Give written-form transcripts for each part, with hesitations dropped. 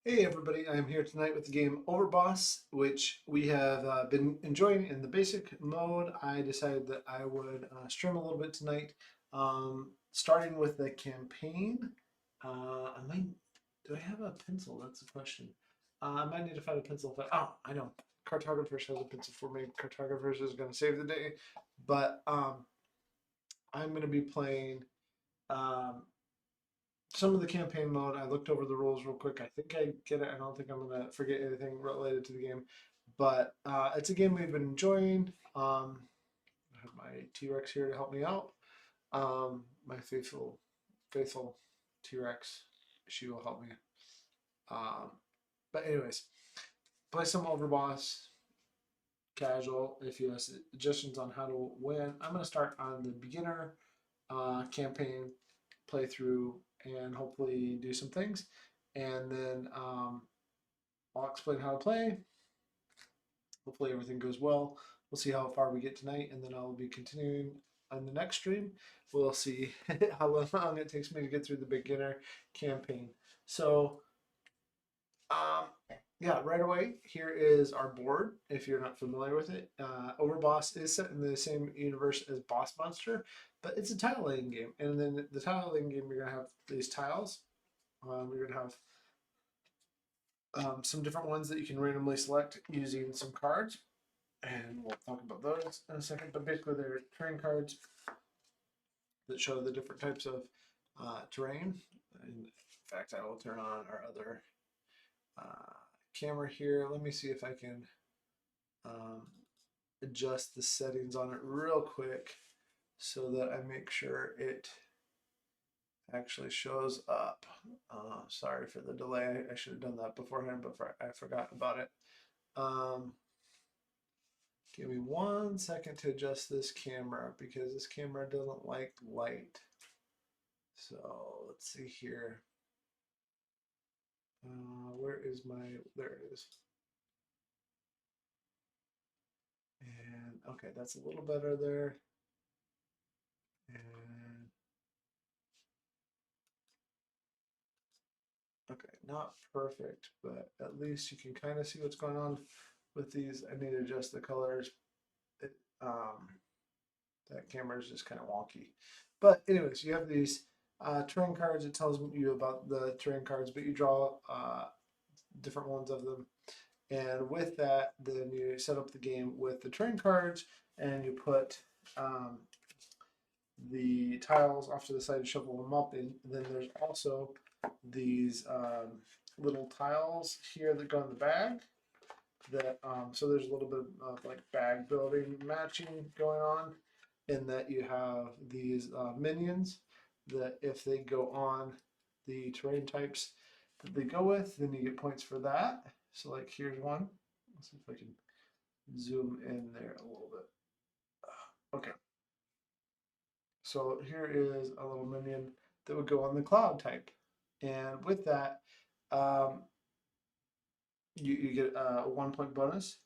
Hey everybody, I'm here tonight with the game Overboss, which we have been enjoying in the basic mode. I decided that I would stream a little bit tonight, starting with the campaign. I might, do I have a pencil? That's the question. I might need to find a pencil. Oh, I know. Cartographers has a pencil for me. Cartographers is going to save the day. But I'm going to be playing um, some of the campaign mode. I looked over the rules real quick. I think I get it. I don't think I'm gonna forget anything related to the game, but it's a game we've been enjoying. I have my T-Rex here to help me out. My faithful T-Rex. She will help me. Um, but anyways, play some Overboss casual. If you have suggestions on how to win, I'm gonna start on the beginner campaign playthrough and hopefully do some things. And then I'll explain how to play. Hopefully everything goes well. We'll see how far we get tonight, and then I'll be continuing on the next stream. We'll see how long it takes me to get through the beginner campaign. So, um, yeah, right away, here is our board. If you're not familiar with it, Overboss is set in the same universe as Boss Monster, but it's a tile laying game. And then the tile laying game, you're gonna have these tiles. You're gonna have some different ones that you can randomly select using some cards, and we'll talk about those in a second. But basically, they're terrain cards that show the different types of terrain. In fact, I will turn on our other uh, camera here. Let me see if I can um, adjust the settings on it real quick so that I make sure it actually shows up. Sorry for the delay. I should have done that beforehand, but I forgot about it. Um, Give me 1 second to adjust this camera because this camera doesn't like light. So let's see here. Where is my, there it is. And okay, that's a little better there. And okay, not perfect, but at least you can kind of see what's going on with these. I need to adjust the colors. It, um, that camera is just kind of wonky. But anyways, you have these terrain cards. It tells you about the terrain cards, but you draw different ones of them. And with that, then you set up the game with the terrain cards and you put um, the tiles off to the side to shuffle them up. And then there's also these little tiles here that go in the bag. That so there's a little bit of like bag building matching going on, in that you have these minions that if they go on the terrain types that they go with, then you get points for that. So like here's one. Let's see if I can zoom in there a little bit. Okay, so here is a little minion that would go on the cloud type, and with that, um, you get a 1 point bonus.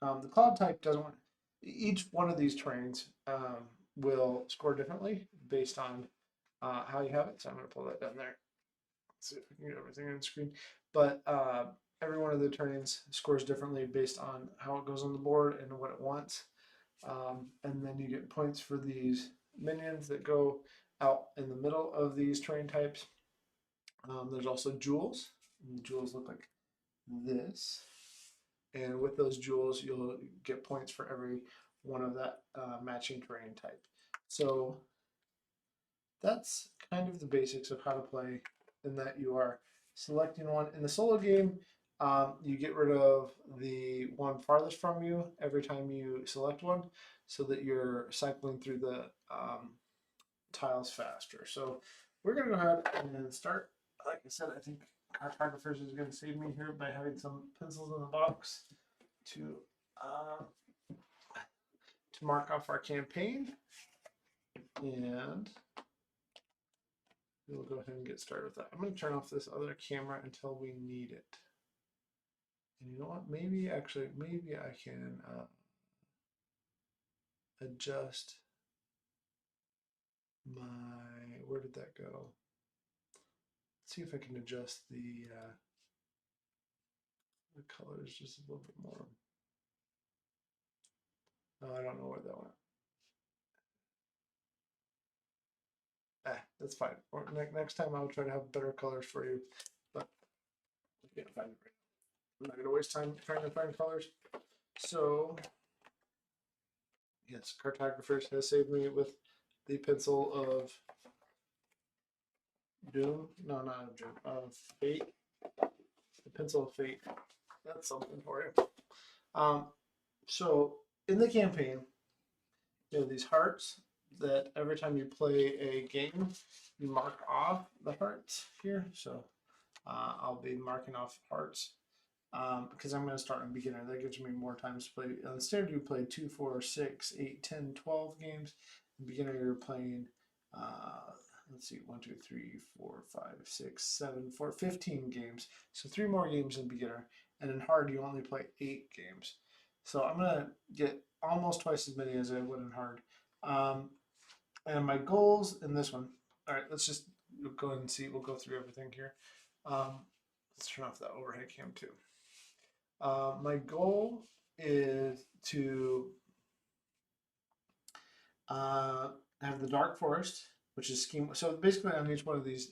The cloud type doesn't want, each one of these terrains will score differently based on how you have it. So I'm going to pull that down there. Let's see if we can get everything on the screen. But every one of the terrains scores differently based on how it goes on the board and what it wants. And then you get points for these minions that go out in the middle of these terrain types. There's also jewels. And the jewels look like this. And with those jewels, you'll get points for every one of that matching terrain type. So that's kind of the basics of how to play, in that you are selecting one. In the solo game, you get rid of the one farthest from you every time you select one so that you're cycling through the tiles faster. So we're going to go ahead and start. Like I said, I think Cartographers is going to save me here by having some pencils in the box to uh, to mark off our campaign, and we'll go ahead and get started with that. I'm going to turn off this other camera until we need it. And you know what? Maybe actually, maybe I can adjust my. Where did that go? Let's see if I can adjust the The color is just a little bit more. Oh, I don't know where that went. That's fine. Or next time I'll try to have better colors for you, but I can't find it right now. I'm not gonna waste time trying to find colors. So yes, cartographers has saved me with the pencil of doom. No, not of doom. Of fate. The pencil of fate. That's something for you. Um, so in the campaign, you have these hearts that every time you play a game, you mark off the hearts here. So I'll be marking off hearts because I'm going to start in beginner. That gives me more time to play. On standard, you play 2, 4, 6, 8, 10, 12 games. In beginner, you're playing, let's see, 1, 2, 3, 4, 5, 6, 7, 4, 15 games. So 3 more games in beginner. And in hard, you only play 8 games. So I'm going to get almost twice as many as I would in hard. And my goals in this one, all right, let's just go ahead and see. We'll go through everything here. Let's turn off that overhead cam too. My goal is to have the Dark Forest, which is scheme. So basically, on each one of these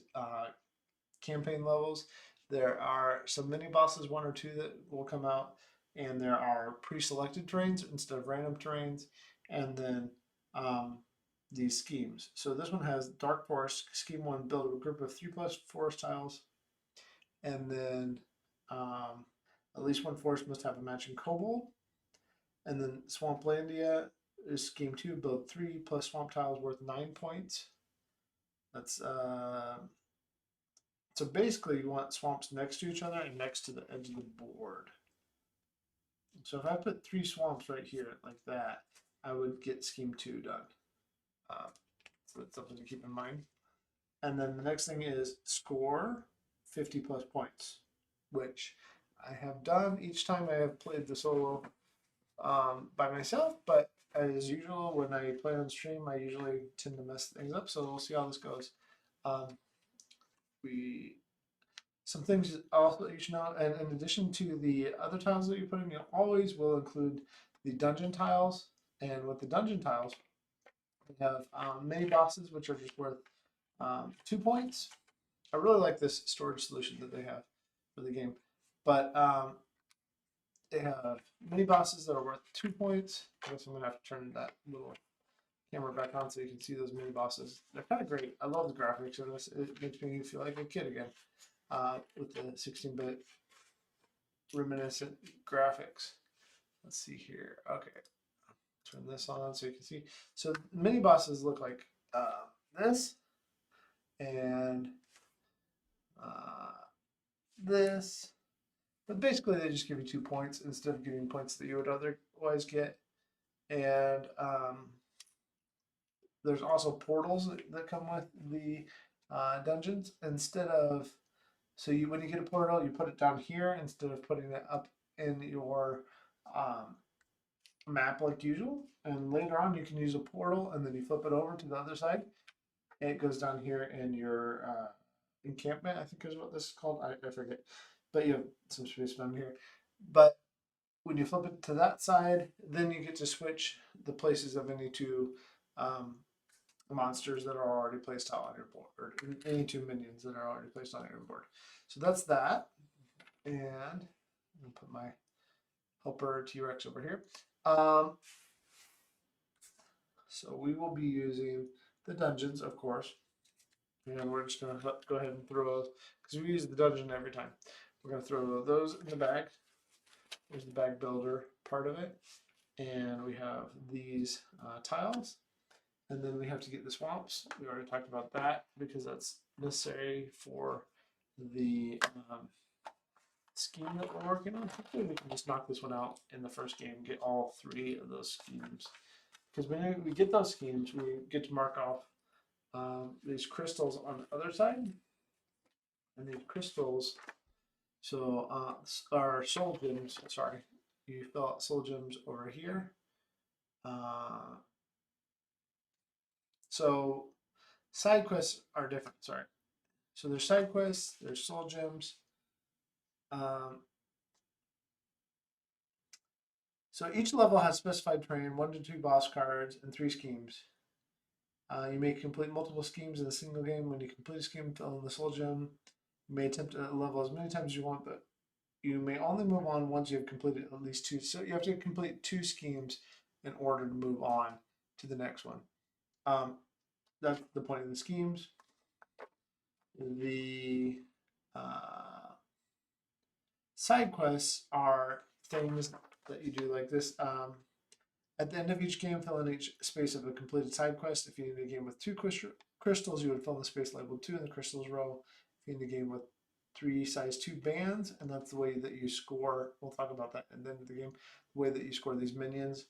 campaign levels, there are some mini bosses, 1 or 2 that will come out, and there are pre-selected terrains instead of random terrains, and then these schemes. So this one has Dark Forest Scheme 1. Build a group of 3+ forest tiles, and then at least 1 forest must have a matching kobold. And then Swamplandia is scheme 2. Build 3+ swamp tiles worth 9 points. That's so basically you want swamps next to each other and next to the edge of the board. So if I put 3 swamps right here like that, I would get scheme 2 done. So that's something to keep in mind. And then the next thing is score 50+ points, which I have done each time I have played the solo by myself, but as usual, when I play on stream, I usually tend to mess things up. So we'll see how this goes. Some things also you should know, and in addition to the other tiles that you put in, you always will include the dungeon tiles. And with the dungeon tiles, we have mini bosses, which are just worth 2 points. I really like this storage solution that they have for the game, but they have mini bosses that are worth 2 points. I guess I'm gonna have to turn that little camera back on so you can see those mini bosses. They're kind of great. I love the graphics of this. It makes me feel like a kid again with the 16-bit reminiscent graphics. Let's see here. Okay, turn this on so you can see. So mini bosses look like this and this. But basically, they just give you 2 points instead of giving points that you would otherwise get. And there's also portals that come with the dungeons. Instead of, so you when you get a portal, you put it down here instead of putting it up in your map like usual. And later on, you can use a portal, and then you flip it over to the other side, and it goes down here in your encampment. I think is what this is called. I forget, but you have some space down here. But when you flip it to that side, then you get to switch the places of any 2 monsters that are already placed out on your board, or any 2 minions that are already placed on your board. So that's that. And I'll put my helper T-Rex over here. So we will be using the dungeons, of course. And we're just going to go ahead and throw those, because we use the dungeon every time. We're going to throw those in the bag. There's the bag builder part of it. And we have these tiles. And then we have to get the swamps. We already talked about that because that's necessary for the scheme that we're working on. Hopefully we can just knock this one out in the first game, get all 3 of those schemes. Because when we get those schemes, we get to mark off these crystals on the other side. And these crystals, so are soul gems, sorry. You fill out soul gems over here. So side quests are different, sorry. So there's side quests, there's soul gems. So each level has specified terrain, 1 to 2 boss cards, and 3 schemes. You may complete multiple schemes in a single game. When you complete a scheme, fill in the soul gem. You may attempt a level as many times as you want, but you may only move on once you have completed at least 2. So you have to complete 2 schemes in order to move on to the next one. That's the point of the schemes. The side quests are things that you do like this. At the end of each game, fill in each space of a completed side quest. If you need a game with 2 crystals, you would fill in the space labeled 2 in the crystals row. If you need a game with 3 size 2 bands, and that's the way that you score. We'll talk about that at the end of the game. The way that you score these minions.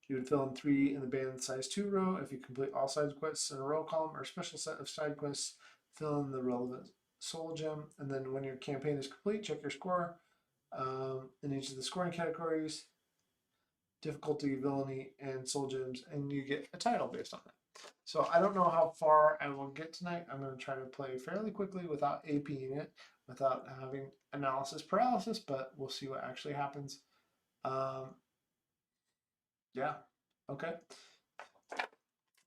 You would fill in 3 in the band size 2 row. If you complete all side quests in a row column or a special set of side quests, fill in the relevant soul gem. And then when your campaign is complete, check your score in each of the scoring categories, difficulty, villainy, and soul gems, and you get a title based on that. So I don't know how far I will get tonight. I'm going to try to play fairly quickly without APing it, without having analysis paralysis, but we'll see what actually happens. Yeah, okay.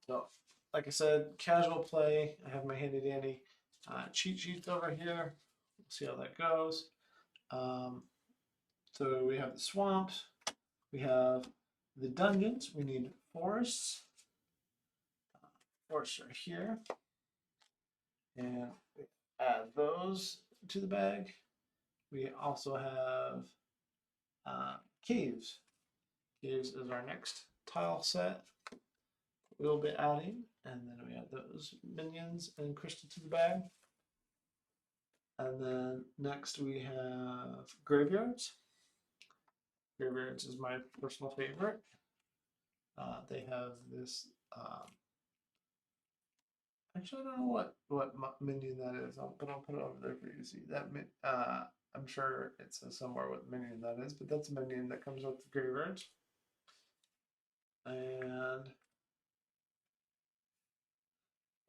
So, like I said, casual play. I have my handy dandy cheat sheets over here. We'll see how that goes. So we have the swamps. We have the dungeons. We need forests. Forests are here. And we add those to the bag. We also have caves. Caves is our next tile set we'll be adding. And then we add those minions and crystal to the bag. And then next we have graveyards. Graveyards is my personal favorite. They have this. Actually, I don't know what minion that is, but I'll put it over there for you to see. That I'm sure it says somewhere what minion that is, but that's a minion that comes with the graveyards. And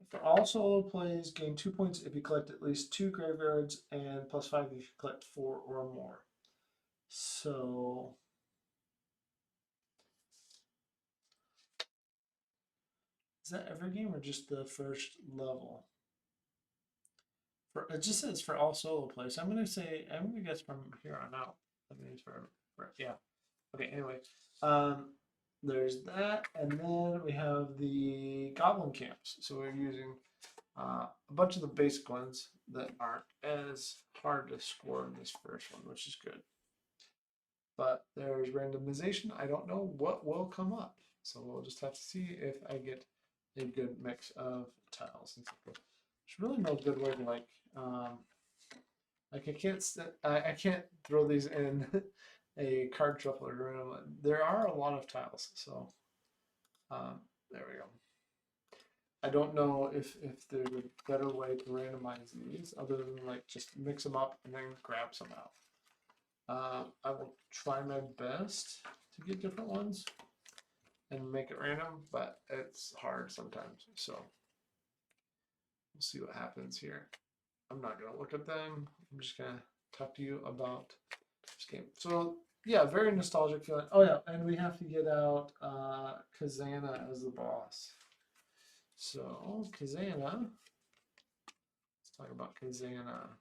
for all solo plays, gain 2 points if you collect at least 2 graveyards, and +5 if you collect 4 or more. So is that every game or just the first level? It just says for all solo plays. I'm gonna guess from here on out. That means for yeah. Okay. Anyway, there's that, and then we have the goblin camps. So we're using a bunch of the basic ones that aren't as hard to score in this first one, which is good. But there's randomization. I don't know what will come up, so we'll just have to see if I get a good mix of tiles and stuff. There's really no good way to like I can't throw these in a card shuffler room. There are a lot of tiles, so there we go. I don't know if there's a better way to randomize these other than like just mix them up and then grab some out. I will try my best to get different ones and make it random, but it's hard sometimes. So we'll see what happens here. I'm not gonna look at them. I'm just gonna talk to you about this game. So yeah, very nostalgic feeling. Oh yeah, and we have to get out Kazana as the boss. So Kazana, let's talk about Kazana.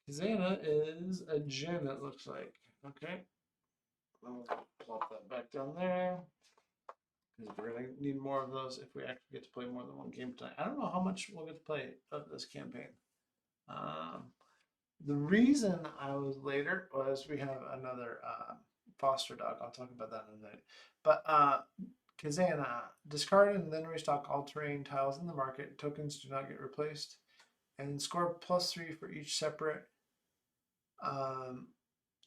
Kazana is a gem, it looks like. Okay. I'll plop that back down there. Because we're going to need more of those if we actually get to play more than one game tonight. I don't know how much we'll get to play of this campaign. The reason I was later was we have another foster dog. I'll talk about that in a minute. But Kazana, discard and then restock all terrain tiles in the market. Tokens do not get replaced. And score +3 for each separate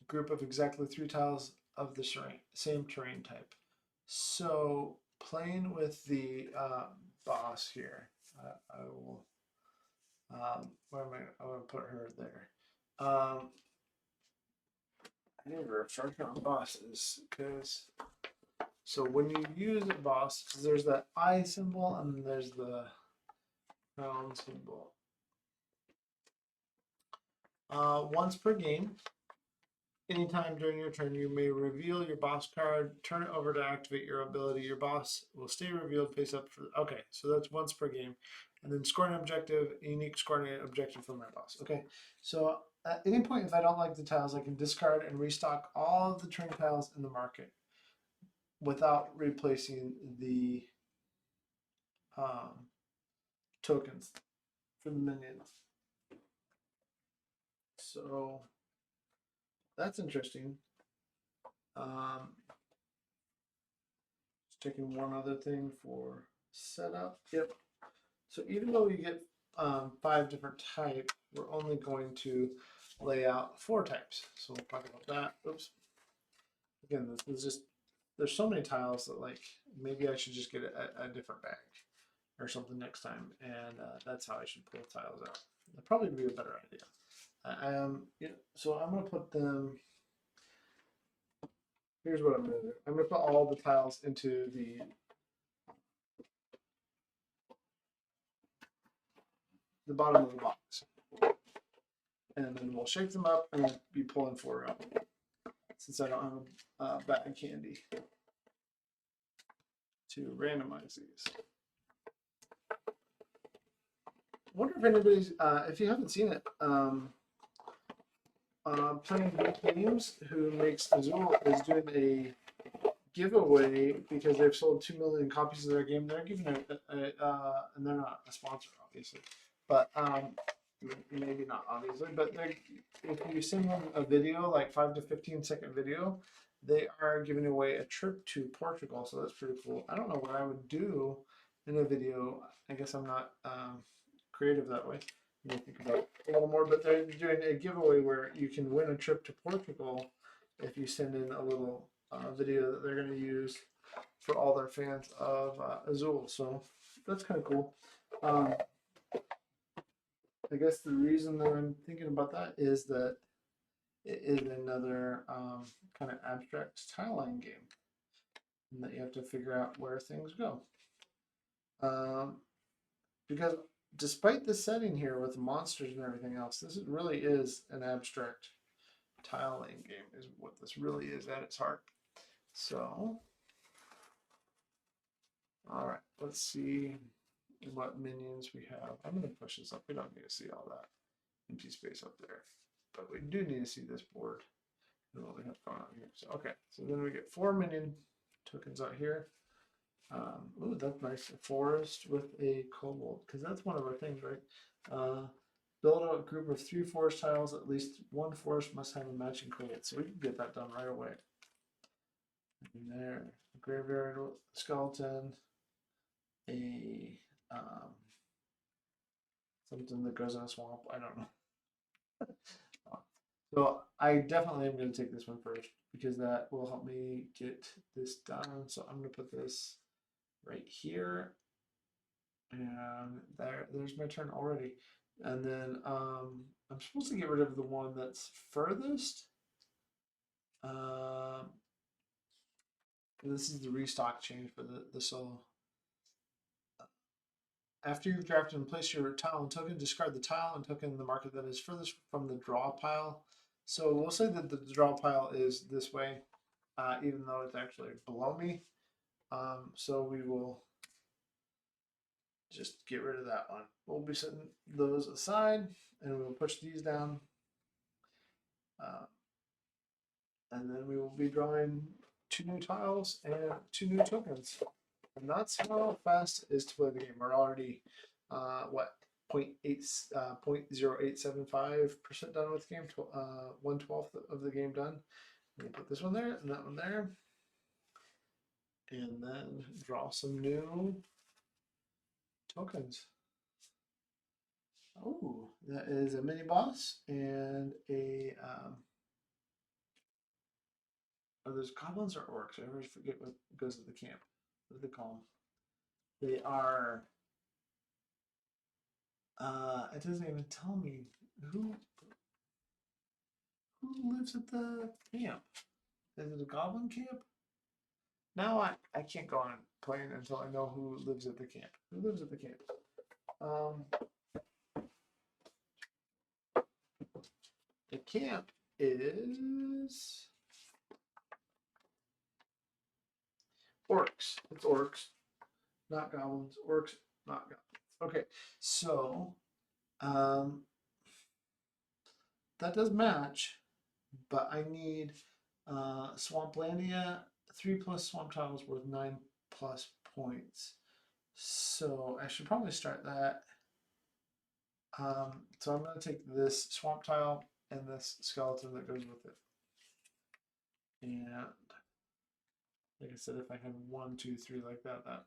group of exactly 3 tiles of the same terrain type. So playing with the boss here, I will. Where am I? I'm gonna put her there. I need to refresh on bosses because so when you use a boss, there's that eye symbol and then there's the crown symbol. Once per game, anytime during your turn, you may reveal your boss card, turn it over to activate your ability. Your boss will stay revealed face up for. Okay, so that's once per game. And then scoring objective, unique scoring objective for my boss. Okay, so at any point, if I don't like the tiles, I can discard and restock all of the turn tiles in the market without replacing the um, tokens for the minions. So that's interesting. Just taking one other thing for setup. Yep. So even though we get 5 different types, we're only going to lay out 4 types. So we'll talk about that. Oops. Again, this is just, there's so many tiles that like, maybe I should just get a different bag or something next time. And that's how I should pull tiles out. That'd probably be a better idea. Yeah, so I'm going to put them, here's what I'm going to do. I'm going to put all the tiles into the bottom of the box. And then we'll shake them up and we'll be pulling 4 out. Since I don't have bag candy to randomize these. I wonder if anybody's, if you haven't seen it, Playing Games, who makes Azul, is doing a giveaway because they've sold 2 million copies of their game. They're giving and they're not a sponsor, obviously, but maybe not obviously, but if you send them a video, like 5 to 15-second video, they are giving away a trip to Portugal. So that's pretty cool. I don't know what I would do in a video. I guess I'm not creative that way. Let me think about it a little more, but they're doing a giveaway where you can win a trip to Portugal if you send in a little video that they're going to use for all their fans of Azul. So that's kind of cool. I guess the reason that I'm thinking about that is that it is another kind of abstract tiling game, and that you have to figure out where things go. Because despite the setting here with the monsters and everything else, this really is an abstract tiling game, is what this really is at its heart. So, all right, let's see what minions we have. I'm going to push this up. We don't need to see all that empty space up there, but we do need to see this board and what we have going on here. So, okay, so then we get 4 minion tokens out here. Ooh, that's nice. A forest with a kobold, because that's one of our things, right? Build a group of 3 forest tiles. At least 1 forest must have a matching kobold, so we can get that done right away. And there, a graveyard skeleton, a something that goes in a swamp. I don't know. So I definitely am going to take this one first because that will help me get this done. So I'm going to put this right here, and there's my turn already. And then I'm supposed to get rid of the one that's furthest. This is the restock change for the solo. After you've drafted and placed your tile and token, discard the tile and token in the market that is furthest from the draw pile. So we'll say that the draw pile is this way, even though it's actually below me. So we will just get rid of that one. We'll be setting those aside, and we'll push these down. And then we will be drawing 2 new tiles and 2 new tokens. And that's how fast it is to play the game. We're already, what, 0.0875% done with the game, 1/12 of the game done. We'll put this one there and that one there. And then draw some new tokens. Oh, that is a mini boss and a are those goblins or orcs? I always forget what goes to the camp. What do they call them? They are it doesn't even tell me who lives at the camp. Is it a goblin camp? Now I can't go on playing until I know who lives at the camp. Who lives at the camp? camp is orcs. It's orcs, not goblins. Orcs, not goblins. Okay, so um, that does match, but I need Swamplandia 3+ swamp tiles worth 9+ points. So I should probably start that. So I'm going to take this swamp tile and this skeleton that goes with it. And like I said, if I had 1, 2, 3 like that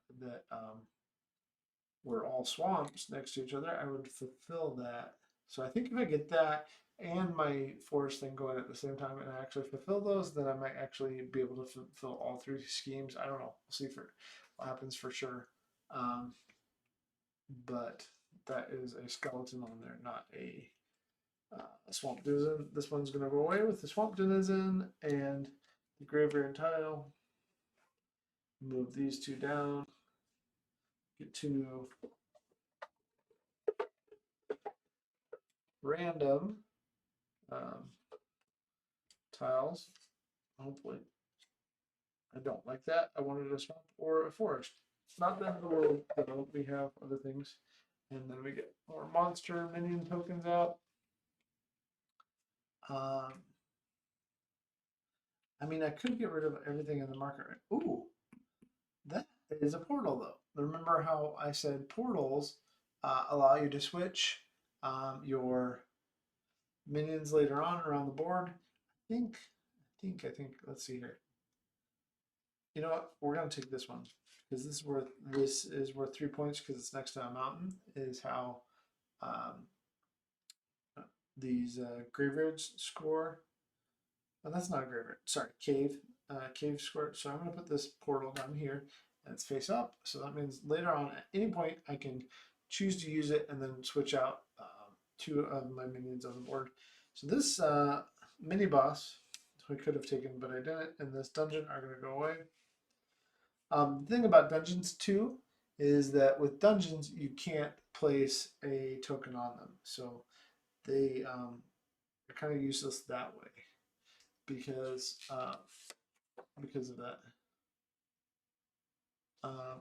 were all swamps next to each other, I would fulfill that. So I think if I get that and my forest thing going at the same time and I actually fulfill those, then I might actually be able to fulfill all 3 schemes. I don't know. We'll see for what happens for sure. But that is a skeleton on there, not a swamp denizen. This one's going to go away with the swamp denizen and the graveyard tile. Move these 2 down. Get 2 random tiles. Hopefully, I don't like that. I wanted a swamp or a forest. Not the end of the world, though. We have other things. And then we get more monster minion tokens out. I mean, I could get rid of everything in the market. Ooh, that is a portal, though. Remember how I said portals allow you to switch your minions later on around the board? I think. Let's see here. You know what? We're gonna take this one because this is worth 3 points because it's next to a mountain. Is how um, these graveyards score. Oh, that's not a graveyard. Sorry, cave score. So I'm gonna put this portal down here, and it's face up. So that means later on, at any point, I can choose to use it and then switch out 2 of my minions on the board. So this mini boss we could have taken, but I didn't. And this dungeon are gonna go away. The thing about dungeons too is that with dungeons you can't place a token on them, so they are kind of useless that way because of that. I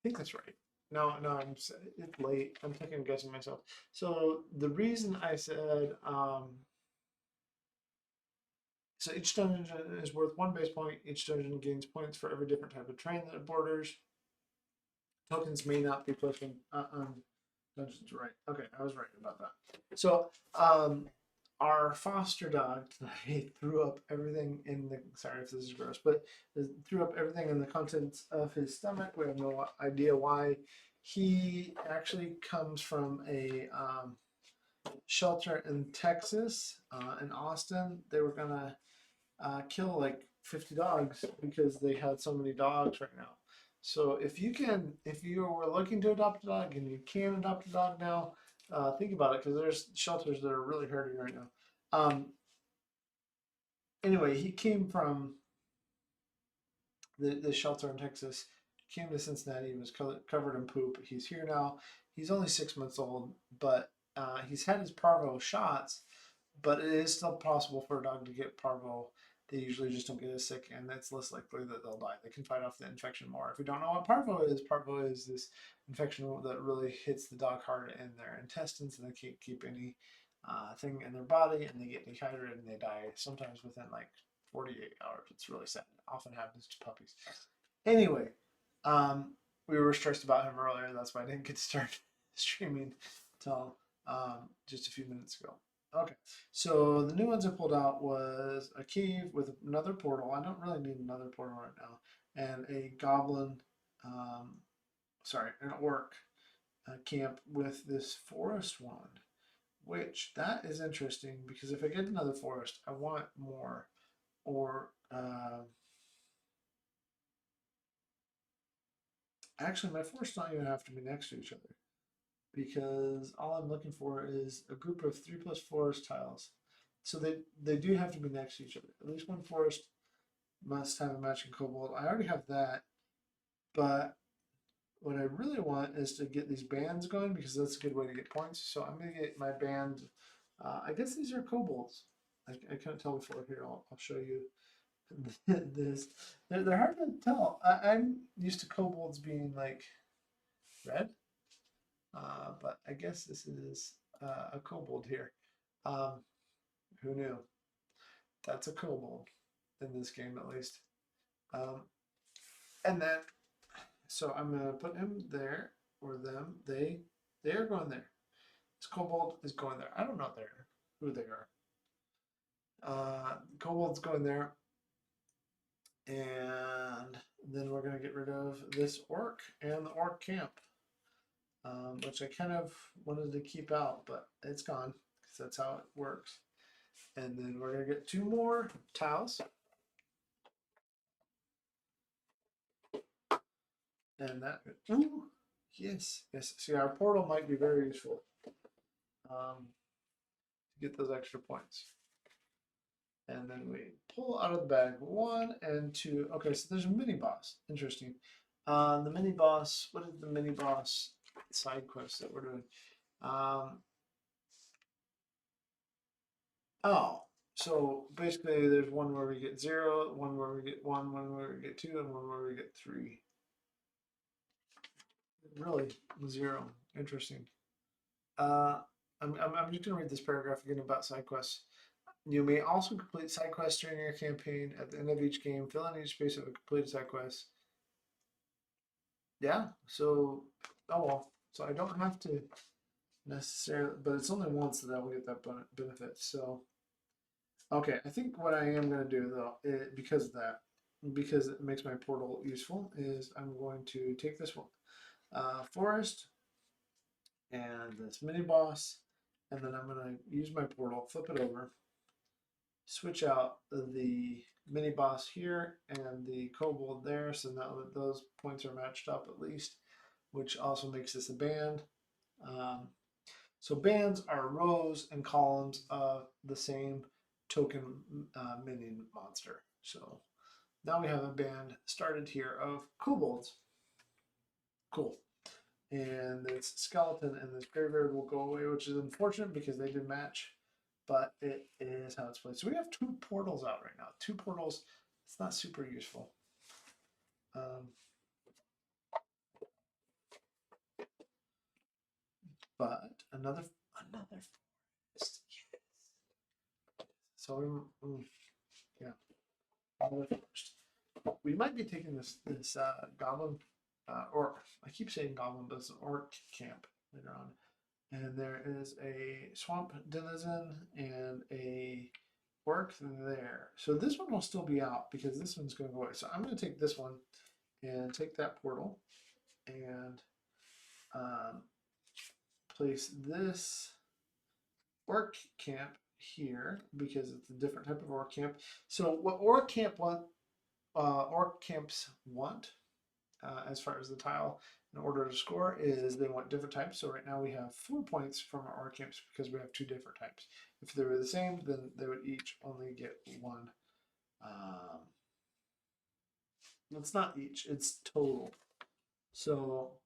think that's right. No, it's late. I'm second guessing myself. So the reason I said so each dungeon is worth 1 base point. Each dungeon gains points for every different type of terrain that it borders. Tokens may not be placed on dungeons. Right. Okay, I was right about that. So, our foster dog tonight threw up everything in the. Sorry if this is gross, but threw up everything in the contents of his stomach. We have no idea why. He actually comes from a shelter in Texas, in Austin. They were gonna kill like 50 dogs because they had so many dogs right now. So if you were looking to adopt a dog and you can adopt a dog now, think about it because there's shelters that are really hurting right now. Anyway, he came from the shelter in Texas, came to Cincinnati, he was covered in poop. He's here now. He's only 6 months old, but he's had his parvo shots, but it is still possible for a dog to get parvo. They usually just don't get as sick, and it's less likely that they'll die. They can fight off the infection more. If you don't know what parvo is this infection that really hits the dog hard in their intestines, and they can't keep any thing in their body, and they get dehydrated and they die sometimes within like 48 hours. It's really sad. It often happens to puppies. Anyway, we were stressed about him earlier. That's why I didn't get to start streaming until just a few minutes ago. Okay, so the new ones I pulled out was a cave with another portal. I don't really need another portal right now. And a goblin, an orc camp with this forest wand, which that is interesting because if I get another forest, I want more. Or actually, my forests don't even have to be next to each other because all I'm looking for is a group of 3+ forest tiles. So they do have to be next to each other. At least one forest must have a matching kobold. I already have that, but what I really want is to get these bands going because that's a good way to get points. So I'm gonna get my band I guess these are kobolds. I couldn't tell before. Here, I'll show you this. They're hard to tell. I'm used to kobolds being like red, but I guess this is a kobold here. Um, who knew? That's a kobold in this game, at least. Um, and then, so I'm gonna put him there or them. They are going there. This kobold is going there. I don't know who they are. Kobold's going there, and then we're gonna get rid of this orc and the orc camp, which I kind of wanted to keep out, but it's gone because that's how it works. And then we're gonna get 2 more tiles. And that, ooh, yes, yes. See, our portal might be very useful to get those extra points. And then we pull out of the bag 1 and 2. Okay, so there's a mini boss. Interesting. The mini boss, what is the mini boss side quest that we're doing? Oh, so basically there's one where we get 0, one where we get 1, one where we get 2, and one where we get 3. Really, 0. Interesting. I'm just going to read this paragraph again about side quests. You may also complete side quests during your campaign. At the end of each game, fill in each space of a completed side quest. Yeah, so, oh well. So I don't have to necessarily, but it's only once that I will get that benefit. So, okay, I think what I am going to do though, because of that, because it makes my portal useful, is I'm going to take this one, forest, and this mini boss, and then I'm going to use my portal, flip it over, switch out the mini boss here and the kobold there, so now that those points are matched up at least, which also makes this a band. So bands are rows and columns of the same token minion monster. So now we have a band started here of kobolds. Cool. And this skeleton and this graveyard will go away, which is unfortunate because they did match, but it is how it's played. So we have 2 portals out right now. 2 portals. It's not super useful. But another forest. Yes. So yeah, another forest. We might be taking this goblin orc. I keep saying goblin, but it's an orc camp later on. And there is a swamp denizen and a orc there. So this one will still be out because this one's going to go away. So I'm going to take this one and take that portal and place this orc camp here because it's a different type of orc camp. So what orc camps want as far as the tile in order to score is they want different types. So right now we have 4 points from our orc camps because we have 2 different types. If they were the same, then they would each only get 1. It's not each, it's total. So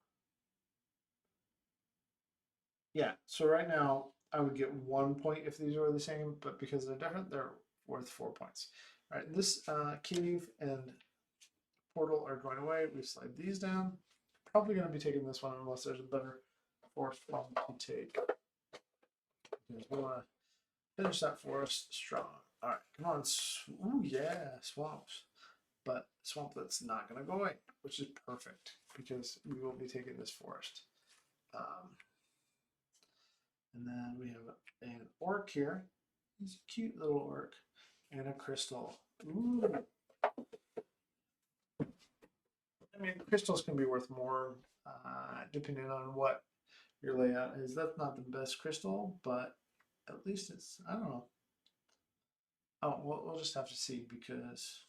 yeah, so right now I would get 1 point if these were the same, but because they're different, they're worth 4 points. All right, this cave and portal are going away. We slide these down. Probably going to be taking this one unless there's a better forest one to take. Because we want to finish that forest strong. All right, come on. Ooh, yeah, swamps. But swamp that's not going to go away, which is perfect because we will be taking this forest. And then we have an orc here. He's a cute little orc. And a crystal. Ooh. I mean, crystals can be worth more depending on what your layout is. That's not the best crystal, but at least it's, I don't know. Oh, we'll just have to see because,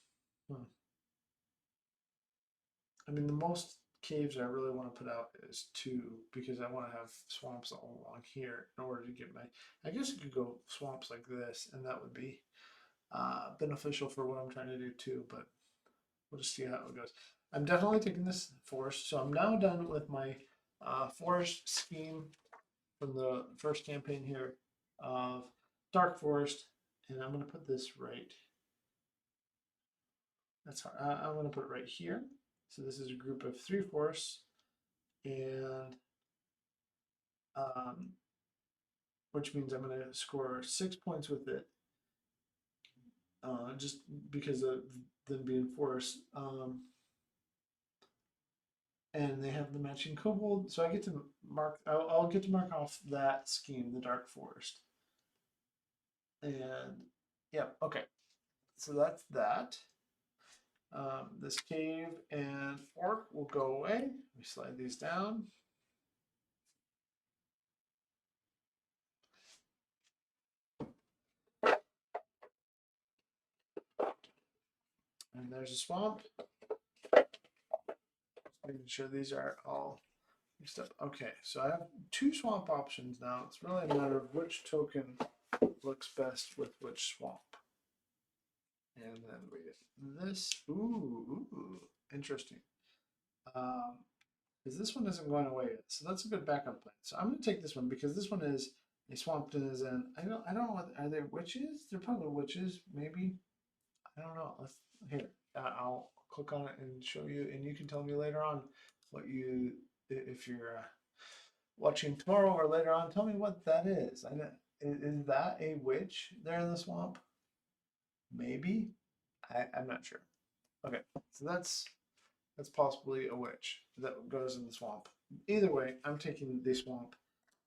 I mean, the most caves I really want to put out is 2 because I want to have swamps all along here in order to get my, I guess I could go swamps like this and that would be beneficial for what I'm trying to do too, but we'll just see how it goes. I'm definitely taking this forest, so I'm now done with my forest scheme from the first campaign here of dark forest, and I'm going to put this right. That's hard. I'm going to put it right here. So this is a group of 3 forests, and um, which means I'm going to score 6 points with it, just because of them being forests. And they have the matching kobold, so I get to mark. I'll get to mark off that scheme, the dark forest, and yeah, okay. So that's that. This cave and orc will go away. We slide these down. And there's a swamp. Making sure these are all mixed up. Okay, so I have 2 swamp options now. It's really a matter of which token looks best with which swamp. And then we get this. Ooh, interesting. Because this one isn't going away yet. So that's a good backup plan. So I'm going to take this one because this one is a swamp and is in. I don't know what are they witches? They're probably witches, maybe. I don't know. Let's here. I'll click on it and show you, and you can tell me later on what you if you're watching tomorrow or later on. Tell me what that is. I know, is that a witch there in the swamp? Maybe. I'm not sure. Okay, so that's possibly a witch that goes in the swamp. Either way, I'm taking the swamp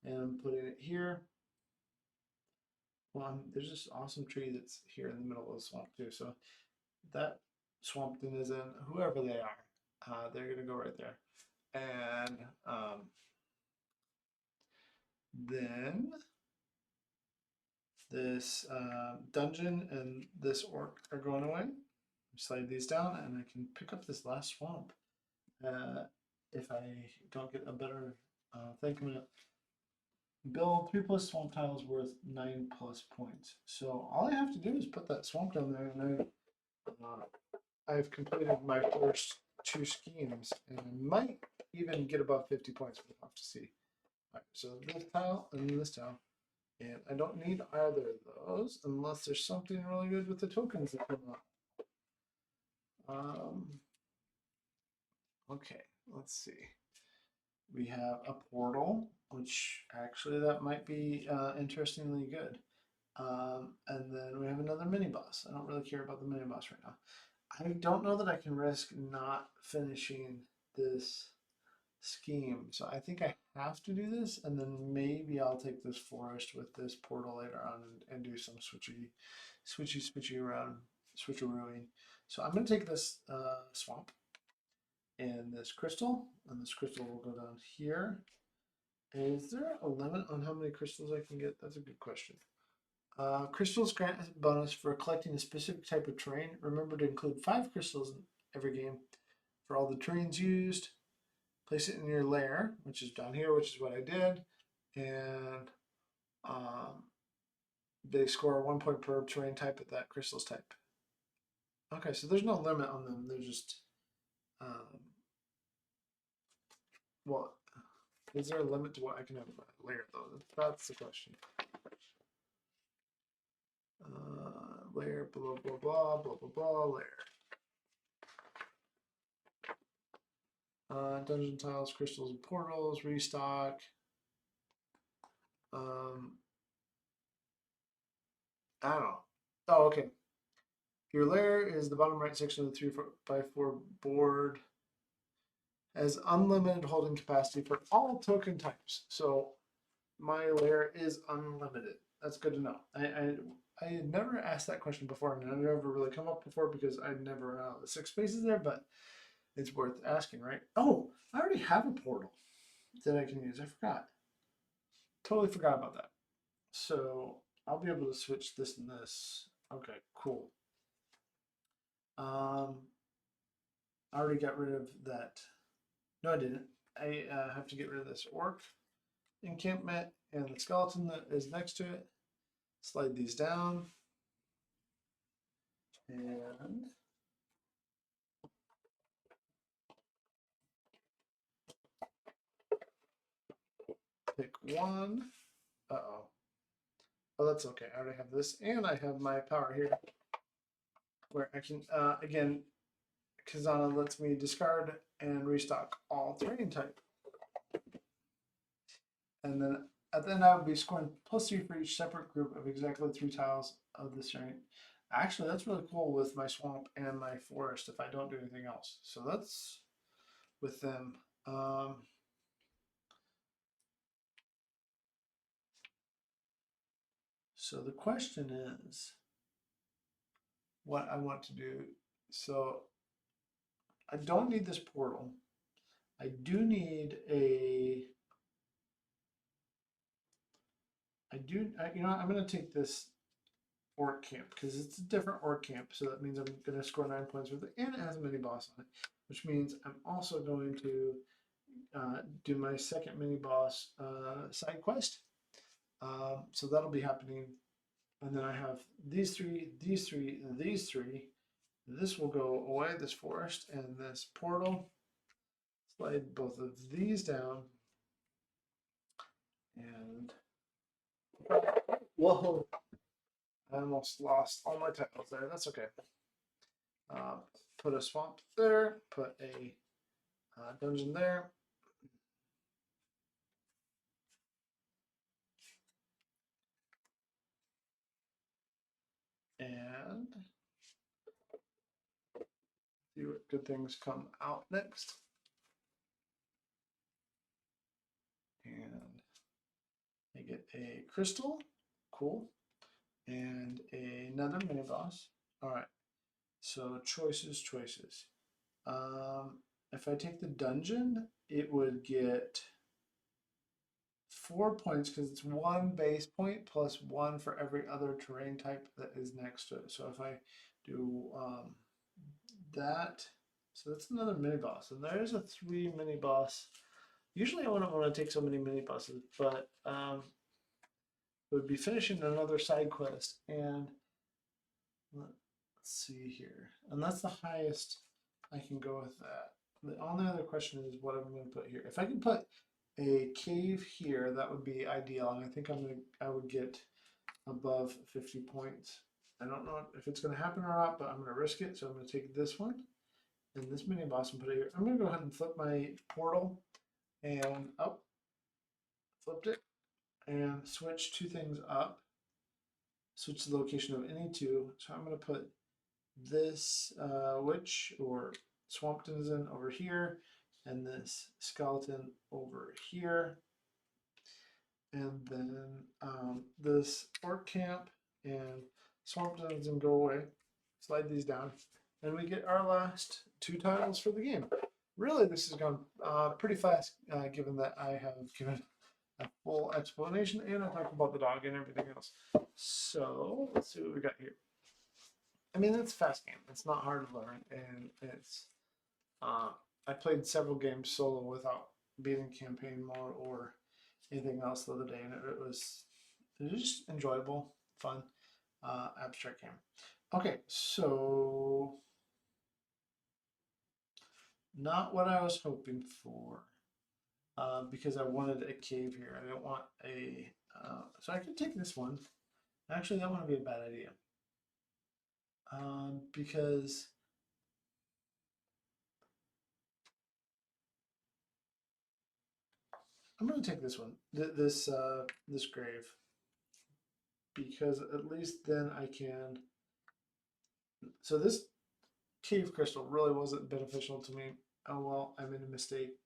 and I'm putting it here. Well, there's this awesome tree that's here in the middle of the swamp too. So that swampton is in whoever they are. They're gonna go right there. And then this dungeon and this orc are going away. Slide these down and I can pick up this last swamp. If I don't get a better thing coming up. Build 3 plus swamp tiles worth 9 plus points. So all I have to do is put that swamp down there, and I've completed my first 2 schemes, and I might even get above 50 points. We'll have to see. All right, so this tile and this tile, and I don't need either of those unless there's something really good with the tokens that come up. Okay, let's see. We have a portal, which actually that might be interestingly good. And then we have another mini boss. I don't really care about the mini boss right now. I don't know that I can risk not finishing this scheme. So I think I have to do this, and then maybe I'll take this forest with this portal later on and do some switchy around, switcherooing. So I'm going to take this swamp and this crystal, and this crystal will go down here. Is there a limit on how many crystals I can get? That's a good question. Crystals grant a bonus for collecting a specific type of terrain. Remember to include 5 crystals in every game for all the terrains used. Place it in your lair, which is down here, which is what I did. And they score 1 point per terrain type at that crystal's type. Okay, so there's no limit on them. They're just, well, is there a limit to what I can have in my lair, though? That's the question. Layer, blah, blah, blah, blah, blah, blah, layer. Dungeon tiles, crystals, and portals, restock. I don't know. Oh, okay. Your layer is the bottom right section of the 3x4 board. Has unlimited holding capacity for all token types. So my layer is unlimited. That's good to know. I had never asked that question before, and it never really come up before because I'd never the 6 spaces there, but it's worth asking, right? Oh, I already have a portal that I can use. I forgot. Totally forgot about that. So I'll be able to switch this and this. Okay, cool. I already got rid of that. No, I didn't. I have to get rid of this orc encampment and the skeleton that is next to it. Slide these down. And pick one. Uh-oh. Oh, that's okay. I already have this, and I have my power here, where I can, again, Kazana lets me discard and restock all terrain type. And then at the end, I would be scoring +3 for each separate group of exactly 3 tiles of this terrain. Actually, that's really cool with my swamp and my forest if I don't do anything else. So that's with them. So the question is what I want to do. So I don't need this portal. I do need a. You know, I'm going to take this orc camp because it's a different orc camp. So that means I'm going to score 9 points with it, and it has a mini boss on it, which means I'm also going to do my second mini boss side quest. So that'll be happening. And then I have these three, these three, and these three. This will go away, this forest and this portal. Slide both of these down. And whoa, I almost lost all my tiles there. That's okay. Put a swamp there, put a dungeon there. And see what good things come out next. And I get a crystal, cool, and another mini boss. All right, so choices. If I take the dungeon, it would get 4 points because it's 1 base point plus 1 for every other terrain type that is next to it. So if I do that, so that's another mini boss, and there is a 3 mini boss. Usually I wouldn't want to take so many mini bosses, but it would be finishing another side quest, and let's see here, and that's the highest I can go with that. The only other question is what I'm going to put here. If I can put a cave here, that would be ideal, and I think I would get above 50 points. I don't know if it's going to happen or not, but I'm going to risk it. So I'm going to take this one and this mini boss and put it here. I'm going to go ahead and flip my portal and up, flipped it, and switch 2 things up. Switch the location of any 2. So I'm going to put this witch or swamp denizen over here, and this skeleton over here, and then this orc camp and swamp denizen go away. Slide these down, and we get our last 2 tiles for the game. Really, this has gone pretty fast, given that I have given a full explanation and I talked about the dog and everything else. So let's see what we got here. I mean, it's a fast game. It's not hard to learn, and it's. I played several games solo without being in campaign mode or anything else the other day, and it was just enjoyable, fun, abstract game. Okay, so not what I was hoping for, because I wanted a cave here. I don't want a. So I could take this one. Actually, that wouldn't be a bad idea. Because I'm going to take this one, this grave, because at least then I can. So this cave crystal really wasn't beneficial to me. Oh well, I made a mistake,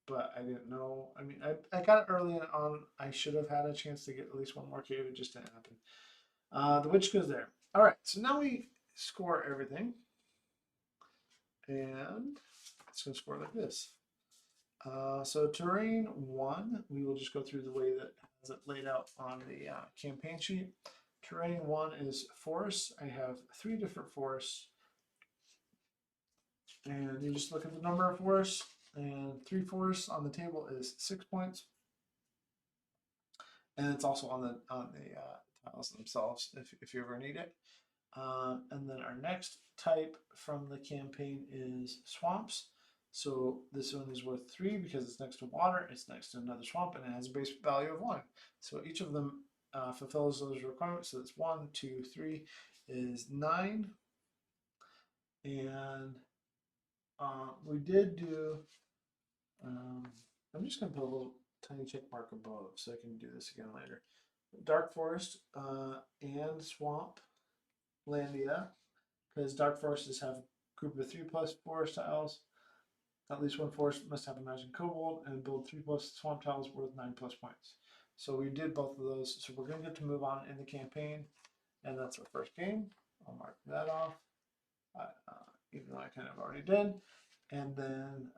but I didn't know. I mean, I got it early on. I should have had a chance to get at least one more cave. It just didn't happen. The witch goes there. All right, so now we score everything, and it's going to score like this. So terrain 1, we will just go through the way that has it laid out on the campaign sheet. Terrain 1 is forests. I have 3 different forests. And you just look at the number of forests, and 3 forests on the table is 6 points. And it's also on the tiles themselves if you ever need it. And then our next type from the campaign is swamps. So this one is worth 3 because it's next to water, it's next to another swamp, and it has a base value of 1. So each of them fulfills those requirements. So it's 1, 2, 3 is 9. And we did do, I'm just going to put a little tiny check mark above so I can do this again later. Dark Forest and Swamp Landia, because Dark Forests have a group of 3 plus forest tiles. At least one forest must have a magic kobold and build 3 plus swamp tiles worth 9 plus points. So we did both of those. So we're going to get to move on in the campaign, and that's our first game. I'll mark that off, even though I kind of already did. And then,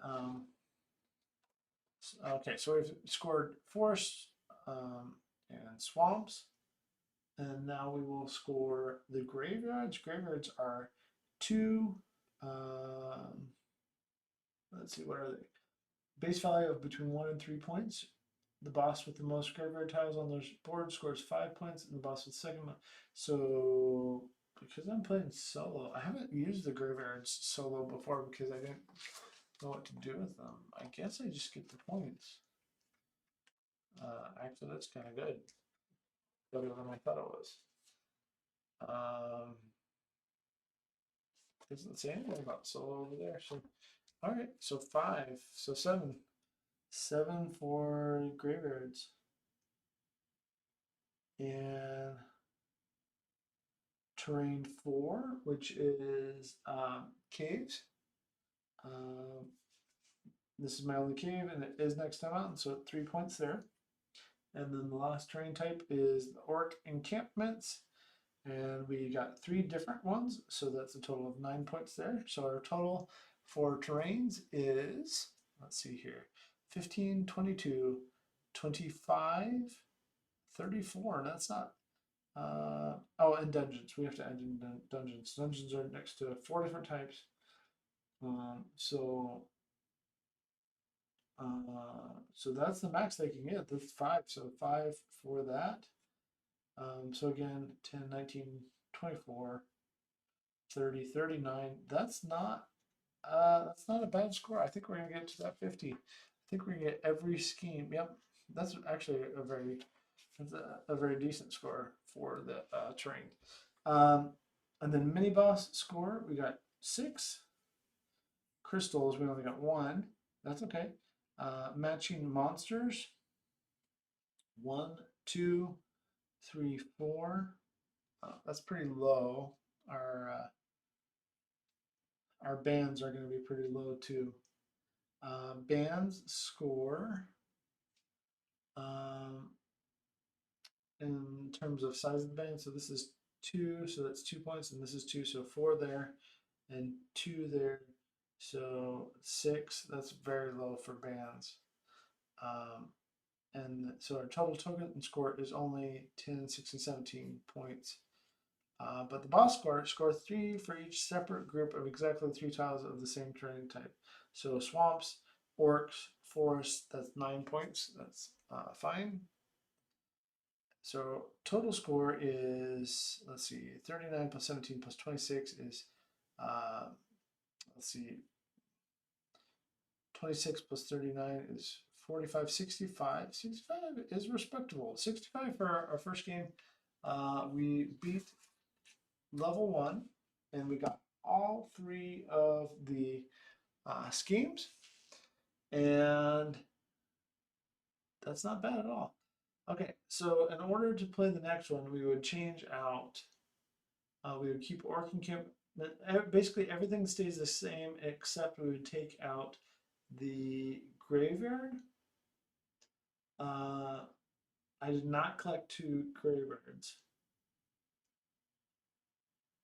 okay, so we've scored forests and swamps. And now we will score the graveyards. Graveyards are 2, let's see, what are they? Base value of between 1 and 3 points. The boss with the most graveyard tiles on their board scores 5 points, and the boss with second. So, because I'm playing solo, I haven't used the graveyards solo before because I didn't know what to do with them. I guess I just get the points. Actually, that's kind of good. Better than I thought it was. Doesn't say anything about solo over there. So, all right. So 5. So 7. 7 for graveyards. And terrain 4, which is caves. This is my only cave, and it is next to a mountain, so 3 points there. And then the last terrain type is the orc encampments, and we got 3 different ones, so that's a total of 9 points there. So our total for terrains is, let's see here, 15, 22, 25, 34. That's not, oh, and dungeons. We have to add in dungeons. Dungeons are next to 4 different types. So that's the max they can get. That's 5. So 5 for that. So again, 10, 19, 24, 30, 39. That's not a bad score. I think we're gonna get to that 50. I think we're gonna get every scheme. Yep, that's actually a very decent score for the terrain. And then mini boss score, we got 6. Crystals, we only got 1. That's okay. Matching monsters, 1, 2, 3, 4. That's pretty low. Our bands are going to be pretty low too. Bands score in terms of size of the band. So this is 2, so that's 2 points, and this is 2, so 4 there, and 2 there. So 6. That's very low for bands. And so our total token score is only 10, 16, 17 points. But the boss score 3 for each separate group of exactly 3 tiles of the same terrain type. So swamps, orcs, forests, that's 9 points. That's fine. So total score is, let's see, 39 plus 17 plus 26 is, let's see, 26 plus 39 is 45, 65. 65 is respectable. 65 for our first game. We beat level 1, and we got all 3 of the schemes, and that's not bad at all. Okay, so in order to play the next one, we would change out, we would keep orc encampment. Basically everything stays the same except we would take out the graveyard. I did not collect 2 graveyards,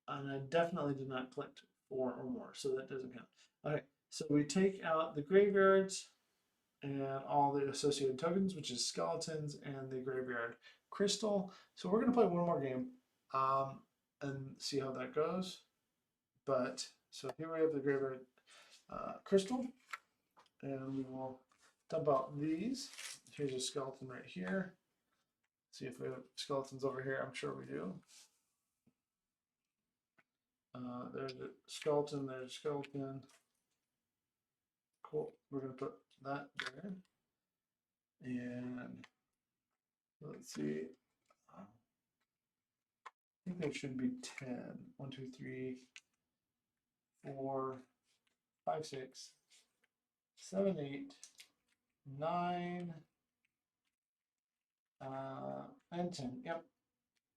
and I definitely did not collect 4 or more, so that doesn't count. Okay, so we take out the graveyards and all the associated tokens, which is skeletons and the graveyard crystal. So we're gonna play one more game and see how that goes. But so here we have the graveyard crystal, and we will dump out these. Here's a skeleton right here. See if we have skeletons over here. I'm sure we do. There's a skeleton. There's a skeleton. Cool. We're gonna put that there. And let's see. there should be 10. 1, 2, 3, 4, 5, 6, 7, 8, 9, and 10. Yep.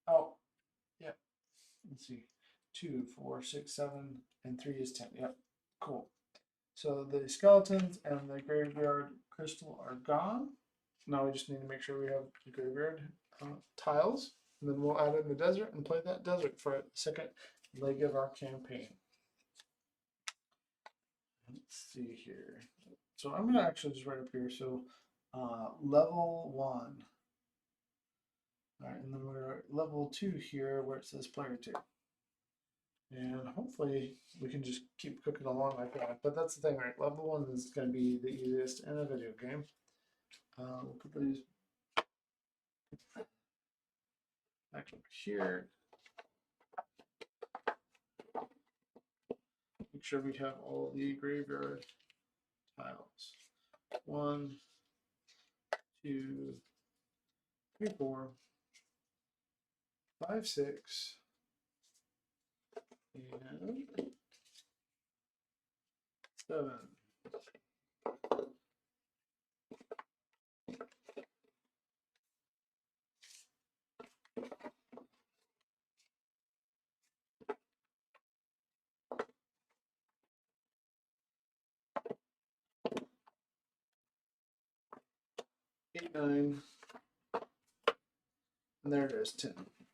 Oh, yep. Let's see. 2, 4, 6, 7, and 3 is 10. Yep. Cool. So the skeletons and the graveyard crystal are gone. Now we just need to make sure we have the graveyard tiles. And then we'll add in the desert and play that desert for the second leg of our campaign. Let's see here. So I'm going to actually just write up here. So level 1. All right, and then we're at level 2 here where it says player 2. And hopefully we can just keep cooking along like that. But that's the thing, right? Level 1 is going to be the easiest in a video game. We'll put these back over here. Make sure we have all the graveyard tiles. 1, 2, 3, 4, 5, 6, and 7. 8, 9, and there it is, 10.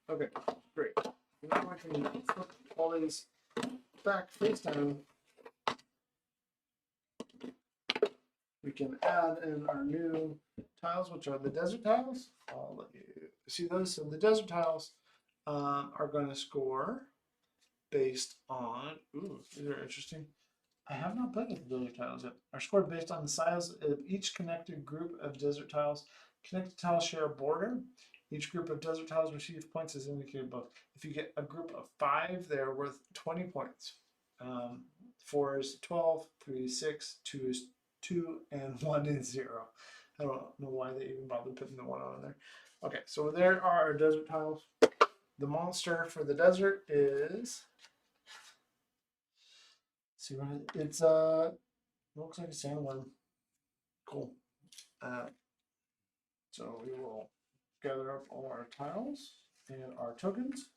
Okay, great. Now I can flip all these back face down. We can add in our new tiles, which are the desert tiles. I'll let you see those. So the desert tiles are going to score based on, ooh, these are interesting. I have not played with the desert tiles yet. Are scored based on the size of each connected group of desert tiles. Connected tiles share a border. Each group of desert tiles receives points as indicated above. If you get a group of 5, they're worth 20 points. 4 is 12, 3 is 6, 2 is 2, and 1 is 0. I don't know why they even bothered putting the 1 on there. Okay, so there are our desert tiles. The monster for the desert is, see what it's looks like a sandworm. Cool. So we will gather up all our tiles and our tokens.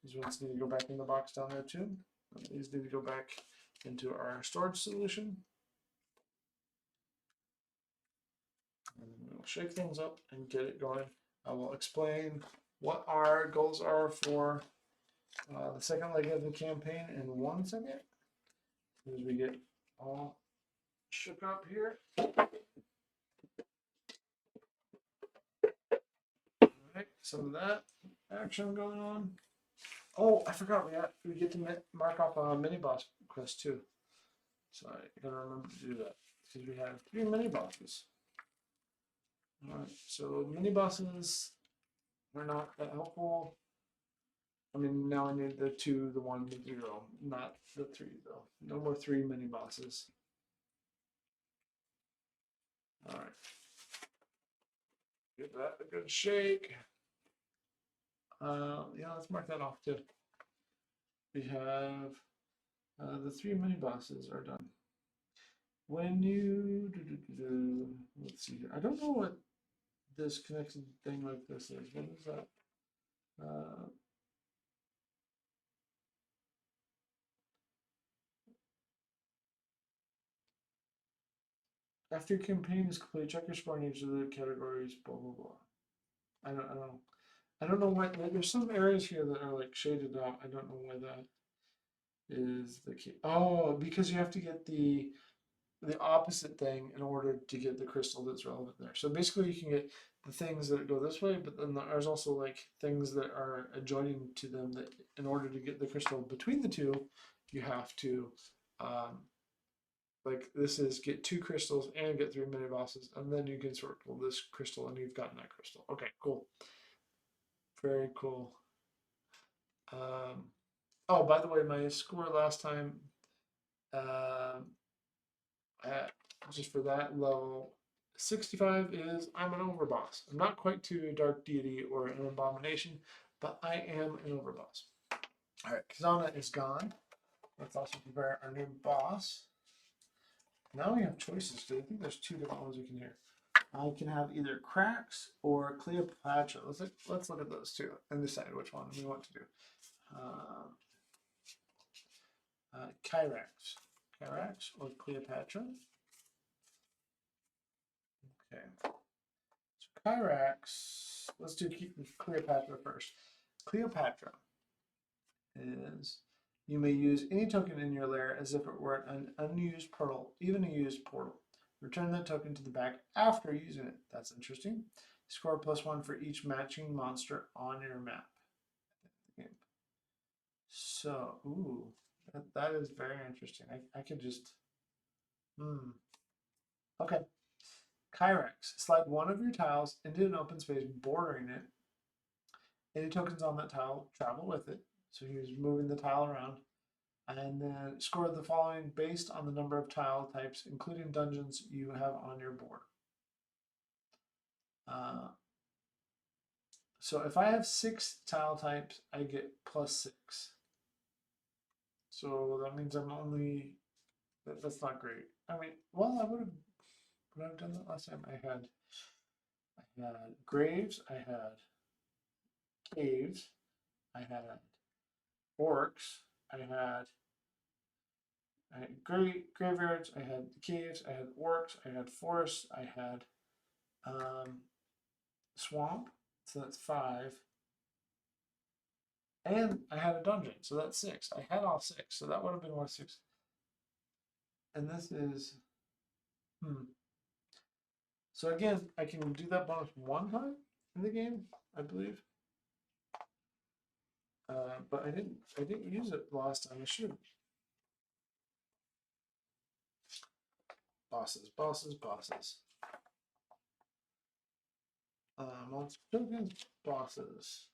These ones need to go back in the box down there too. And these need to go back into our storage solution. And we'll shake things up and get it going. I will explain what our goals are for the second leg of the campaign in 1 second. As we get all shook up here. Alright, some of that action going on. Oh, I forgot we get to mark off a mini boss quest too. So I gotta remember to do that because we have 3 mini bosses. Alright, so mini bosses are not that helpful. I mean, now I need the 2, the 1, the 0, not the 3 though. No more 3 mini bosses. Alright. Give that a good shake. Yeah, let's mark that off too. We have the 3 mini bosses are done. When you let's see here. I don't know what this connected thing like this is. What is that? After your campaign is complete, check your score in each of the categories. Blah blah blah. I don't know why. Like, there's some areas here that are like shaded out. I don't know why that is the key. Oh, because you have to get the opposite thing in order to get the crystal that's relevant there. So basically, you can get the things that go this way, but then there's also like things that are adjoining to them that in order to get the crystal between the two, you have to like this is get 2 crystals and get 3 mini bosses, and then you can circle this crystal and you've gotten that crystal. Okay, cool. Very cool. Oh, by the way, my score last time, just for that level, 65 is I'm an overboss. I'm not quite to a dark deity or an abomination, but I am an overboss. All right, Kazana is gone. Let's also prepare our new boss. Now we have choices because I think there's two different ones we can hear. I can have either Cracks or Cleopatra. Let's look at those two and decide which one we want to do. Kyrax or Cleopatra. Okay. So Kyrax, let's do Cleopatra first. Cleopatra is you may use any token in your lair as if it were an unused portal, even a used portal. Return that token to the back after using it. That's interesting. Score +1 for each matching monster on your map. So, ooh, that is very interesting. I could just, okay. Kyrax, slide one of your tiles into an open space bordering it. Any tokens on that tile travel with it. So he was moving the tile around. And then score the following based on the number of tile types, including dungeons you have on your board. So if I have 6 tile types, I get +6. So that means I'm only, that's not great. I mean, well, would I have done that last time? I had graves, I had caves, I had orcs, I had graveyards, I had caves, I had orcs, I had forests, I had swamp, so that's 5. And I had a dungeon, so that's 6. I had all 6, so that would have been worth 6. And this is, So again, I can do that bonus one time in the game, I believe. But I didn't use it last time. I should. Bosses. Monster tokens, bosses.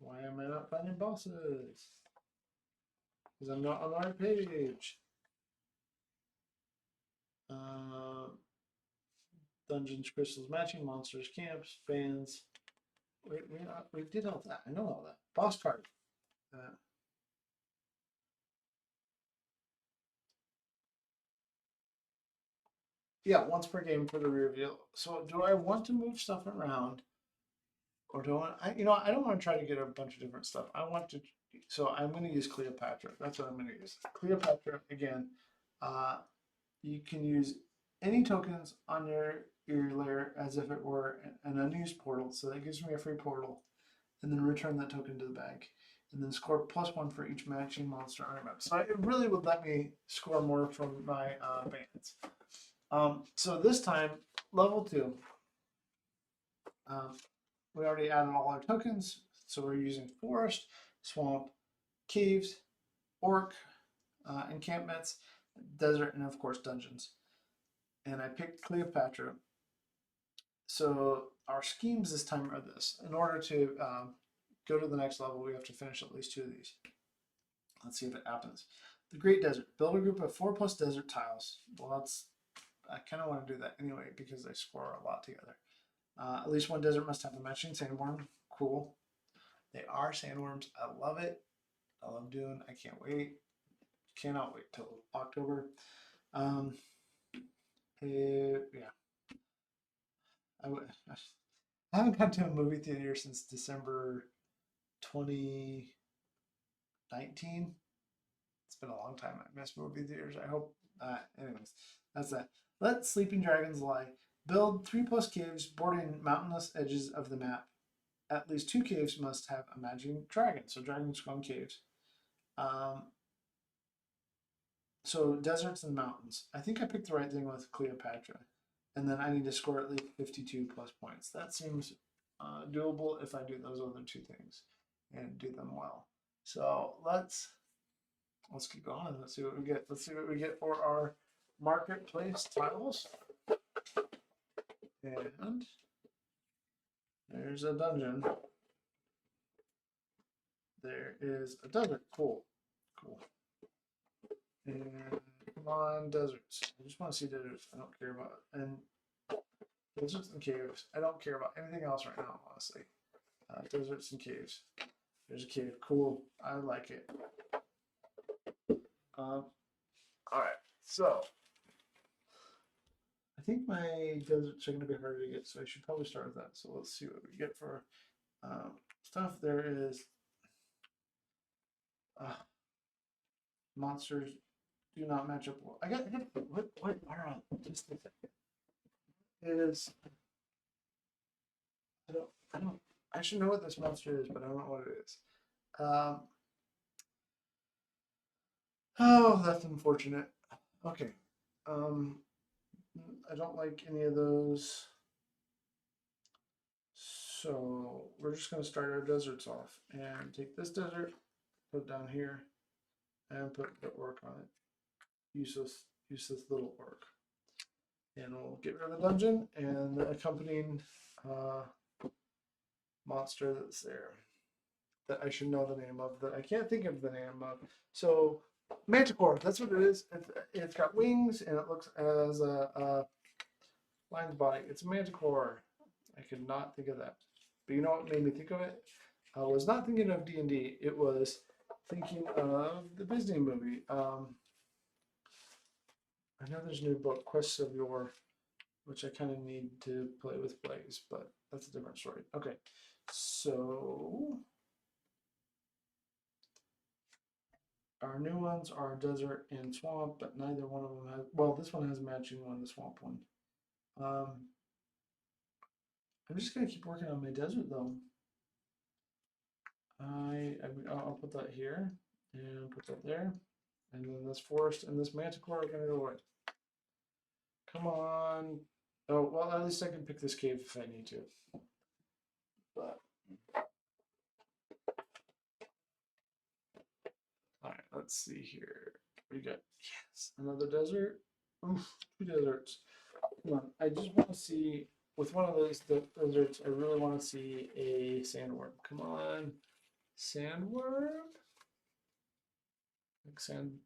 Why am I not finding bosses? Because I'm not on our page. Dungeons, crystals, matching monsters, camps, fans. We did all that. I know all that. Boss card. Yeah, once per game for the reveal. So do I want to move stuff around? Or do I don't want to try to get a bunch of different stuff. I want to, so I'm going to use Cleopatra. That's what I'm going to use. Cleopatra, again, you can use any tokens on your layer as if it were an unused portal. So that gives me a free portal. And then return that token to the bag. And then score +1 for each matching monster on your map. So it really would let me score more from my bands. So this time, level 2. We already added all our tokens, so we're using forest, swamp, caves, orc, encampments, desert, and of course dungeons. And I picked Cleopatra. So our schemes this time are this. In order to go to the next level, we have to finish at least 2 of these. Let's see if it happens. The Great Desert. Build a group of 4+ desert tiles. Well, I kind of want to do that anyway because they score a lot together. At least one desert must have a matching sandworm. Cool. They are sandworms. I love it. I love Dune. I can't wait. Cannot wait till October. Yeah. I haven't gone to a movie theater since December 2019. It's been a long time. I missed movie theaters. I hope. Anyways, that's that. Let sleeping dragons lie. Build 3+ caves bordering mountainous edges of the map. At least 2 caves must have a magic dragon. So dragons go in caves. So deserts and mountains. I think I picked the right thing with Cleopatra. And then I need to score at least 52+ points. That seems doable if I do those other 2 things and do them well. So let's keep going. Let's see what we get. Let's see what we get for our marketplace tiles. And there's a dungeon. There is a desert. Cool. And come on, deserts. I just want to see deserts. I don't care about it. And Deserts and caves. I don't care about anything else right now, honestly. Deserts and caves. There's a cave. Cool. I like it. All right. So I think my deserts are going to be harder to get, so I should probably start with that. So let's see what we get for stuff. There is monsters do not match up well. I got what hold on, just a second. Is I don't I should know what this monster is, but I don't know what it is. Um, oh, that's unfortunate. Okay. Um, I don't like any of those. So we're just going to start our deserts off and take this desert, put it down here, and put the orc on it. Use this little orc. And we'll get rid of the dungeon and the accompanying monster that's there that I should know the name of, that I can't think of the name of. So Manticore, that's what it is. It's got wings and it looks as a lion's body. It's a Manticore. I could not think of that. But you know what made me think of it? I was not thinking of D&D. It was thinking of the Disney movie. I know there's a new book, Quests of Yore, which I kind of need to play with Blaze, but that's a different story. Okay, so our new ones are desert and swamp, but neither one of them has. Well, this one has a matching one, the swamp one. I'm just gonna keep working on my desert though. I'll put that here and put that there, and then this forest and this manticore are gonna go away. Come on. Oh well, at least I can pick this cave if I need to. But all right, let's see here. We got yes, another desert. Oof, two deserts. Come on, I just want to see with one of those deserts. I really want to see a sandworm. Come on, sandworm. Like San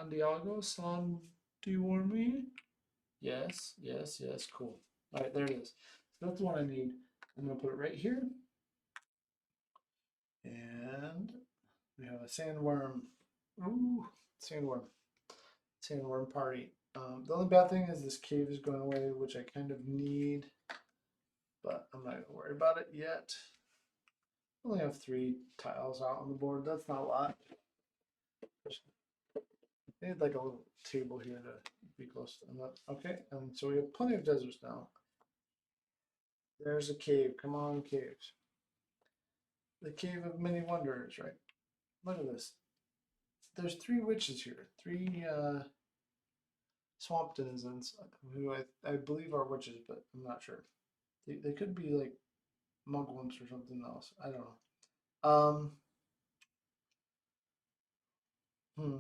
Diego, San. Do you warm me? Yes, yes, yes. Cool. All right, there it is. So that's the one I need. I'm gonna put it right here, and we have a sandworm. Ooh, sandworm. Sandworm party. The only bad thing is this cave is going away, which I kind of need, but I'm not gonna worry about it yet. I only have 3 tiles out on the board. That's not a lot. I need like a little table here to be close to that. Okay, and so we have plenty of deserts now. There's a cave. Come on, caves. The cave of many wonders, right? Look at this. There's 3 witches here. 3 swamp denizens who I believe are witches, but I'm not sure. They could be like mugwumps or something else. I don't know. Hmm.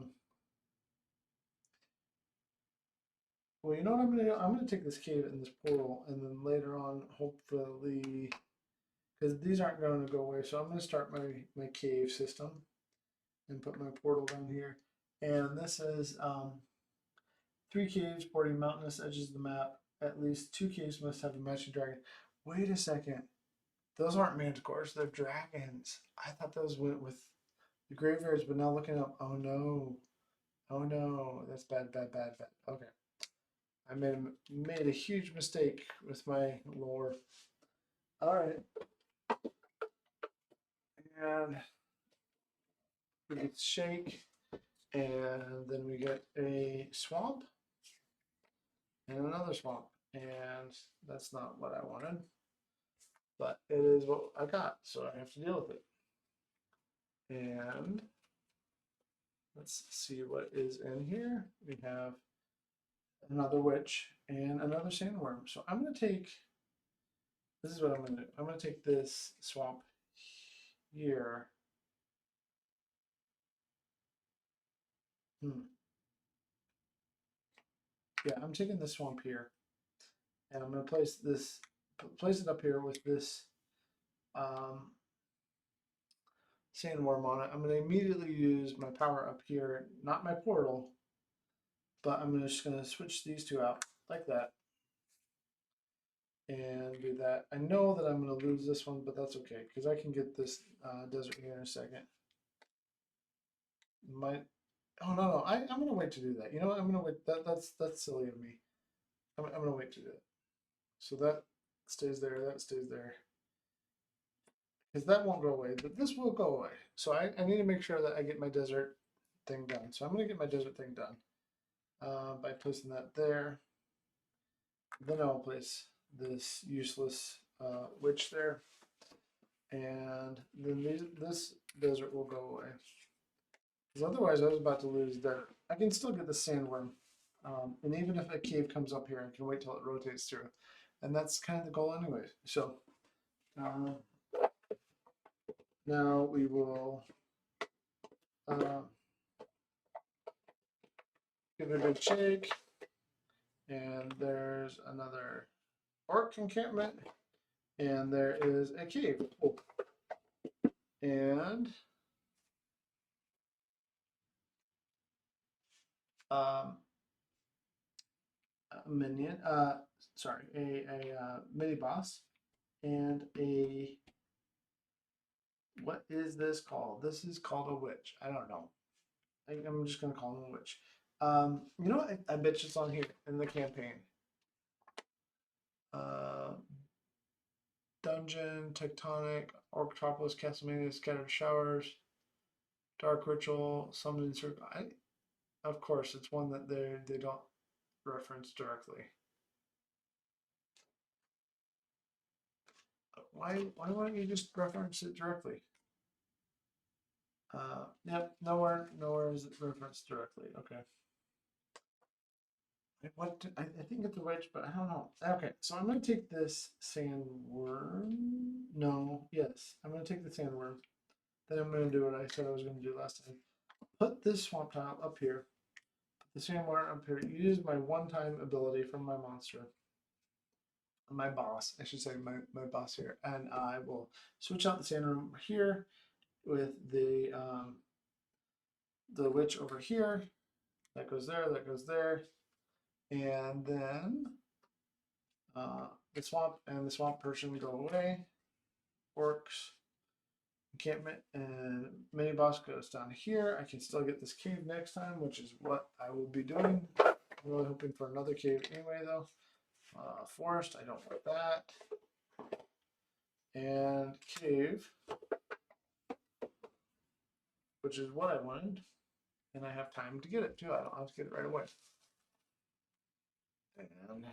Well, you know what I'm gonna do? I'm gonna take this cave and this portal, and then later on, hopefully, because these aren't going to go away, so I'm gonna start my cave system and put my portal down here. And this is 3 caves bordering mountainous edges of the map. At least 2 caves must have a matching dragon. Wait a second. Those aren't manticores, they're dragons. I thought those went with the graveyards, but now looking up, oh no. Oh no. That's bad, bad, bad, bad. Okay. I made a huge mistake with my lore. Alright. And we get shake. And then we get a swamp. And another swamp. And that's not what I wanted. But it is what I got, so I have to deal with it. And let's see what is in here. We have another witch and another sandworm. So I'm going to take, this is what I'm going to do. I'm going to take this swamp here. Yeah, I'm taking this swamp here. And I'm going to place it up here with this sandworm on it. I'm going to immediately use my power up here, not my portal, but I'm just going to switch these 2 out like that. and do that. I know that I'm going to lose this one, but that's okay because I can get this desert here in a second. Might. Oh no! I'm going to wait to do that. You know what? I'm going to wait. That's silly of me. I'm going to wait to do it. So that stays there. That stays there. Because that won't go away, but this will go away. So I need to make sure that I get my desert thing done. So I'm going to get my desert thing done by placing that there. Then I'll place this useless witch there. And then this desert will go away. Because otherwise I was about to lose that. I can still get the sandworm. And even if a cave comes up here, I can wait till it rotates through. And that's kind of the goal anyway. So now we will give it a good shake. And there's another orc encampment. And there is a cave. Oh. And a minion, sorry, a mini boss, and a, what is this called? This is called a witch. I don't know. I'm just gonna call him a witch. You know what? I bet you it's on here in the campaign. Uh, Dungeon, Tectonic, Orctropolis, Castlevania, Scattered Showers, Dark Ritual, Summoning Circle. Of course, it's one that they don't reference directly. Why won't you just reference it directly? Yep, nowhere is it referenced directly. Okay. What I think it's a witch, but I don't know. Okay, so I'm gonna take this sandworm. No, yes, I'm gonna take the sandworm. Then I'm gonna do what I said I was gonna do last time. Put this swamp tile up here. Put the sandworm up here. Use my one-time ability from my monster. My boss, I should say my boss here. And I will switch out the sandworm here with the witch over here. That goes there, that goes there. And then the swamp and the swamp person go away. Orcs, encampment, and mini boss goes down here. I can still get this cave next time, which is what I will be doing. I'm really hoping for another cave anyway, though. Forest, I don't want that. And cave, which is what I wanted. And I have time to get it too. I don't have to get it right away. And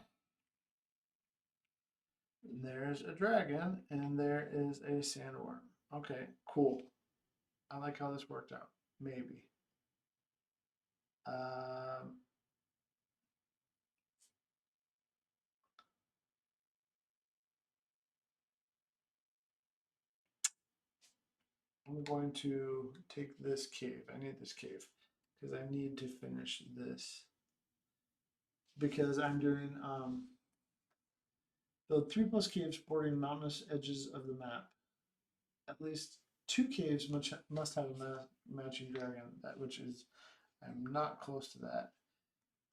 there's a dragon, and there is a sandworm. Okay, cool. I like how this worked out. Maybe. Um, I'm going to take this cave. I need this cave because I need to finish this. Because I'm doing build 3+ caves bordering mountainous edges of the map. At least 2 caves must have a matching dragon, which is, I'm not close to that.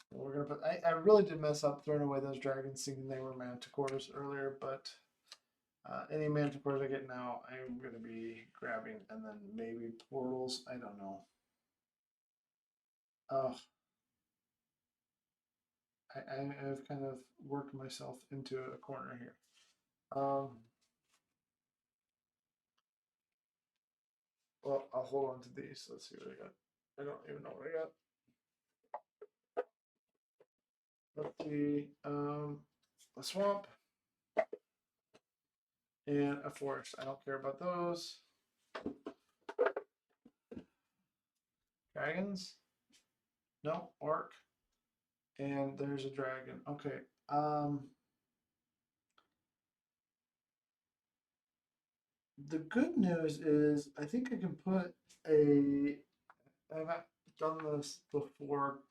So we're gonna put. I really did mess up throwing away those dragons, thinking they were manticores earlier, but any manticores I get now, I'm gonna be grabbing, and then maybe portals. I don't know. Oh, I've kind of worked myself into a corner here. Well, I'll hold on to these. Let's see what I got. I don't even know what I got. Let's see. A swamp and a forest. I don't care about those. Dragons? No, orc. And there's a dragon. Okay. The good news is I think I can put a. I've not done this before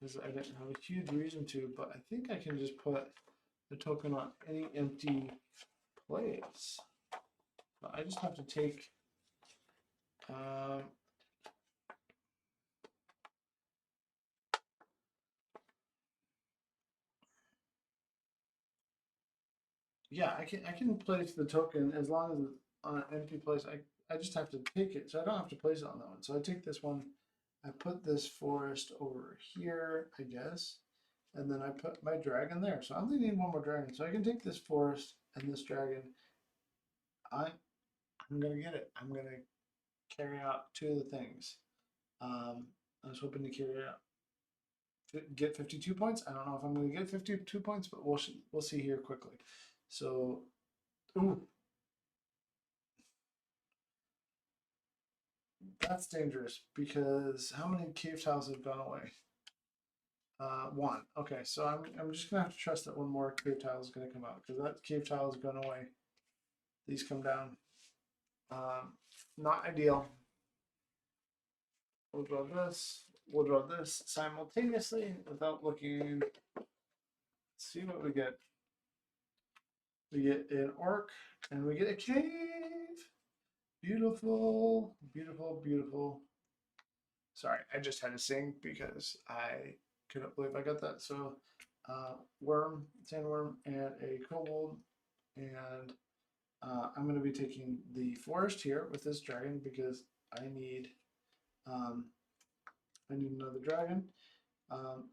because I didn't have a huge reason to, but I think I can just put the token on any empty place. But I just have to take. Yeah, I can place the token as long as it's on an empty place. I just have to take it, so I don't have to place it on that one. So I take this one, I put this forest over here, I guess, and then I put my dragon there. So I only need one more dragon, so I can take this forest and this dragon. I I'm gonna get it. I'm gonna carry out two of the things. I was hoping to carry out get 52 points. I don't know if I'm going to get 52 points, but we'll see here quickly. So, ooh, that's dangerous because how many cave tiles have gone away? One. Okay, so I'm just gonna have to trust that one more cave tile is gonna come out because that cave tile has gone away. These come down. Not ideal. We'll draw this. We'll draw this simultaneously without looking. Let's see what we get. We get an orc and we get a cave. Beautiful, beautiful, beautiful. Sorry, I just had to sing because I couldn't believe I got that. So, worm, sandworm, and a kobold, and I'm going to be taking the forest here with this dragon because I need, um, I need another dragon. Um,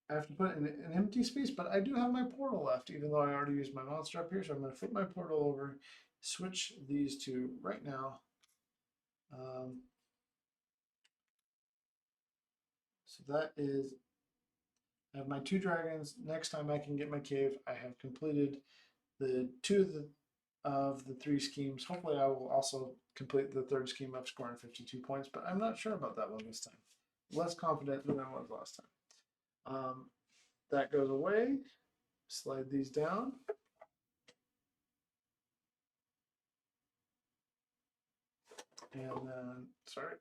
I have to put in an empty space, but I do have my portal left, even though I already used my monster up here. So I'm going to flip my portal over, switch these two right now. Um, so that is, I have my two dragons. Next time I can get my cave, I have completed the two of the three schemes. Hopefully I will also complete the third scheme of scoring 52 points, but I'm not sure about that one this time. Less confident than I was last time. That goes away. Slide these down. And then, sorry,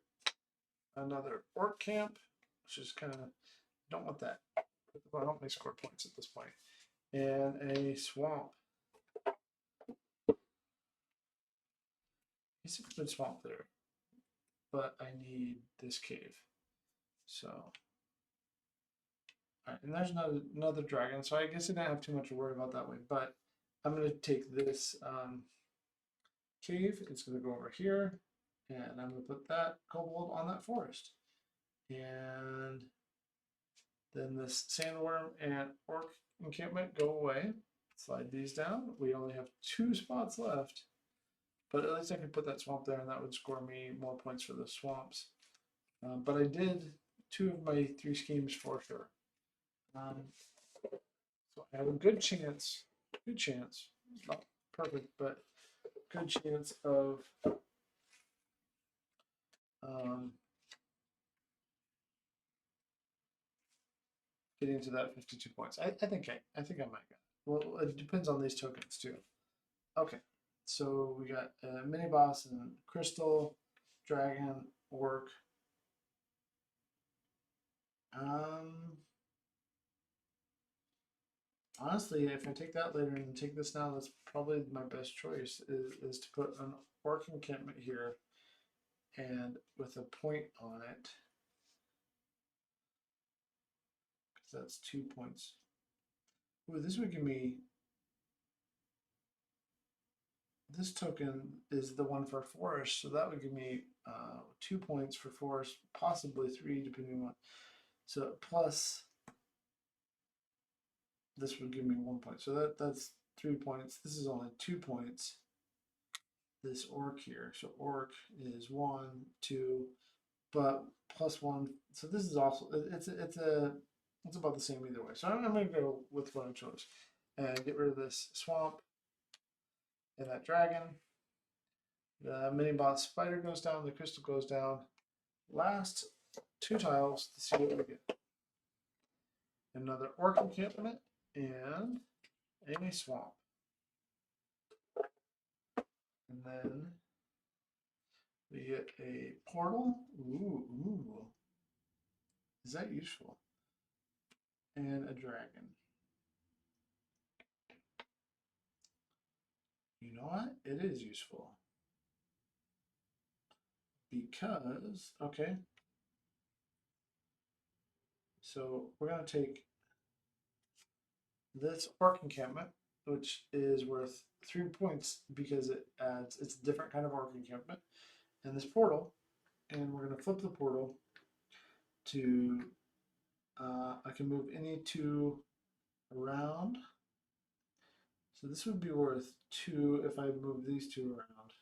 another orc camp, which is kind of, don't want that. Well, help me score points at this point. And a swamp. It's a good swamp there, but I need this cave. So, all right, and there's another dragon, so I guess I didn't have too much to worry about that way. But I'm gonna take this cave. It's gonna go over here, and I'm gonna put that kobold on that forest, and then this sandworm and orc encampment go away. Slide these down. We only have two spots left, but at least I can put that swamp there, and that would score me more points for the swamps. But I did two of my three schemes for sure. So I have a good chance, not perfect, but good chance of um, getting to that 52 points. I think I might get. Well, it depends on these tokens too. Okay, so we got a mini boss and crystal, dragon, orc. Um, Honestly, if I take that later and take this now, that's probably my best choice is to put an orc encampment here and with a point on it. Because that's 2 points. Ooh, this would give me, this token is the one for forest, so that would give me 2 points for forest, possibly three, depending on. So plus, this would give me 1 point. So that's 3 points. This is only 2 points. This orc here. So orc is 1, 2, but plus one. So this is also it's about the same either way. So I'm gonna go with what I chose and get rid of this swamp and that dragon. The mini boss spider goes down. The crystal goes down. Last two tiles to see what we get. Another orc encampment and a swamp. And then we get a portal. Ooh. Is that useful? And a dragon. You know what? It is useful. Because, okay. So we're going to take this orc encampment which is worth 3 points because it's a different kind of orc encampment. And this portal, and we're going to flip the portal to, I can move any two around. So this would be worth 2 if I move these two around.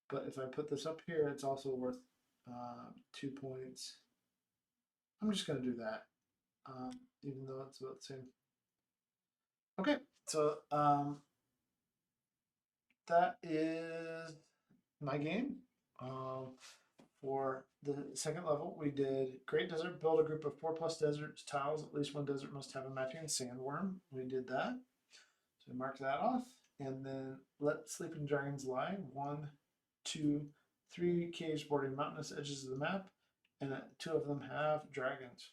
But if I put this up here, it's also worth 2 points. I'm just going to do that, even though it's about the same. Okay, so that is my game. For the second level, we did Great Desert, build a group of 4+ desert tiles. At least one desert must have a matching sandworm. We did that. So we marked that off. And then Let Sleeping Dragons Lie. 1, 2, 3 caves bordering mountainous edges of the map. And 2 of them have dragons.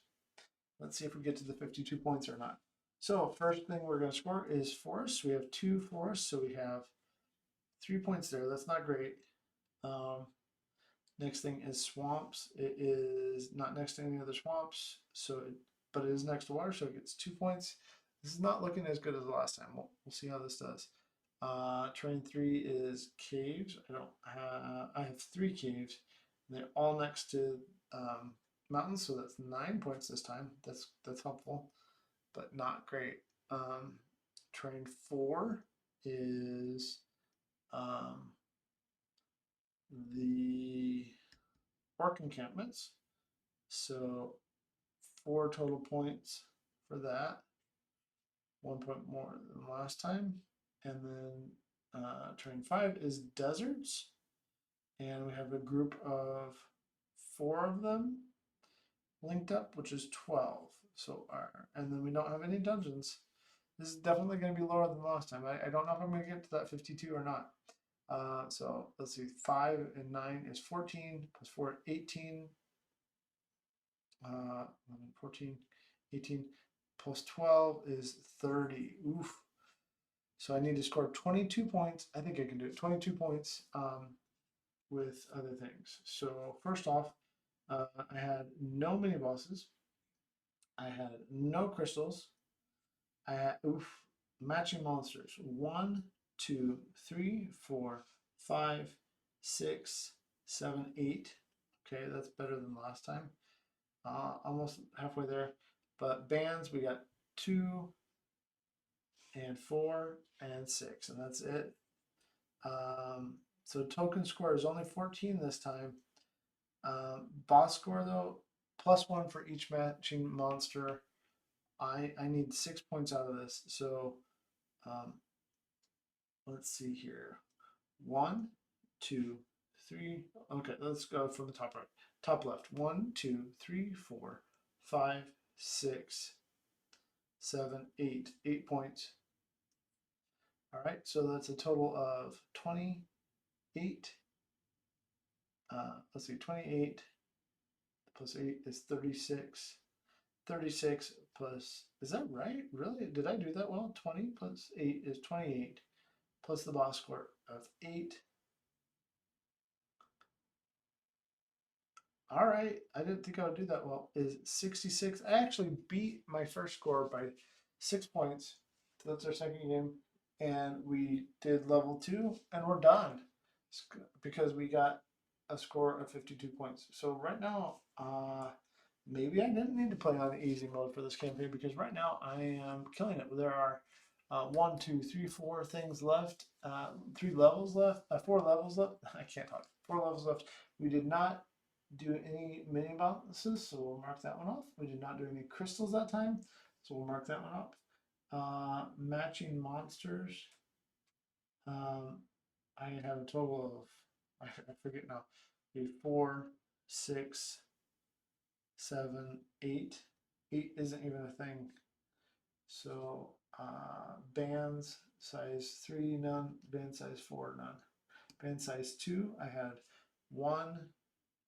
Let's see if we get to the 52 points or not. So first thing we're going to score is forests. We have 2 forests, so we have 3 points there. That's not great. Next thing is swamps. It is not next to any other swamps, but it is next to water, so it gets 2 points. This is not looking as good as the last time. We'll see how this does. Terrain 3 is caves. I have 3 caves. They're all next to mountains, so that's 9 points this time. That's helpful, but not great. Terrain 4 is the orc encampments. So 4 total points for that. 1 point more than last time. And then terrain 5 is deserts. And we have a group of 4 of them linked up, which is 12. So and then we don't have any dungeons. This is definitely going to be lower than last time. I don't know if I'm going to get to that 52 or not. So let's see, 5 and 9 is 14, plus 4, 18, 14, 18, plus 12 is 30. Oof. So I need to score 22 points. I think I can do it. 22 points with other things. So first off, I had no mini bosses. I had no crystals. I had matching monsters. 1, 2, 3, 4, 5, 6, 7, 8. Okay, that's better than last time. Almost halfway there. But bands, we got 2 and 4 and 6, and that's it. So token score is only 14 this time. Boss score though, +1 for each matching monster. I need 6 points out of this. So let's see here. 1, 2, 3. Okay, let's go from the top right. Top left. 1, 2, 3, 4, 5, 6, 7, 8. 8 points. All right, so that's a total of 28. Let's see, 28 plus 8 is 36. 36 plus, is that right? Really? Did I do that well? 20 plus 8 is 28, plus the boss score of 8. All right, I didn't think I would do that well, is 66. I actually beat my first score by 6 points. So that's our second game. And we did level 2, and we're done because we got a score of 52 points. So right now, maybe I didn't need to play on easy mode for this campaign because right now I am killing it. There are 1, 2, 3, 4 things left, 3 levels left, 4 levels left. I can't talk. 4 levels left. We did not do any mini bosses, so we'll mark that one off. We did not do any crystals that time, so we'll mark that one up. Matching monsters. I have a total of, I forget now, 4, 6, 7, 8. 8 isn't even a thing. So bands size 3, none. Band size 4, none. Band size 2, I had 1,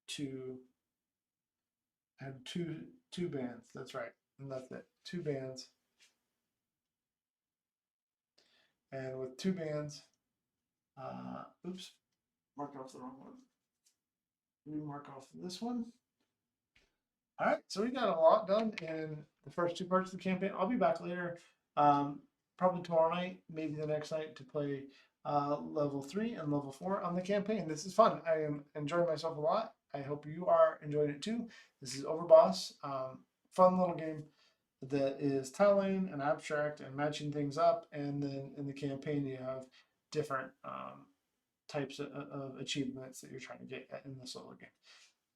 2. I had two bands. That's right, and that's it. 2 bands, and with 2 bands, oops, mark off the wrong one. We mark off this one. All right, so we got a lot done in the first 2 parts of the campaign. I'll be back later. probably tomorrow night, maybe the next night to play level 3 and level 4 on the campaign. This is fun. I am enjoying myself a lot. I hope you are enjoying it too. This is Overboss. Fun little game that is tiling and abstract and matching things up. And then in the campaign, you have different types of achievements that you're trying to get in the solo game.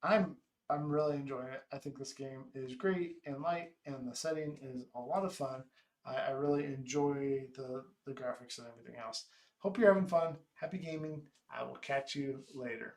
I'm I'm really enjoying it. I think this game is great and light, and the setting is a lot of fun. I really enjoy the graphics and everything else. Hope you're having fun. Happy gaming. I will catch you later.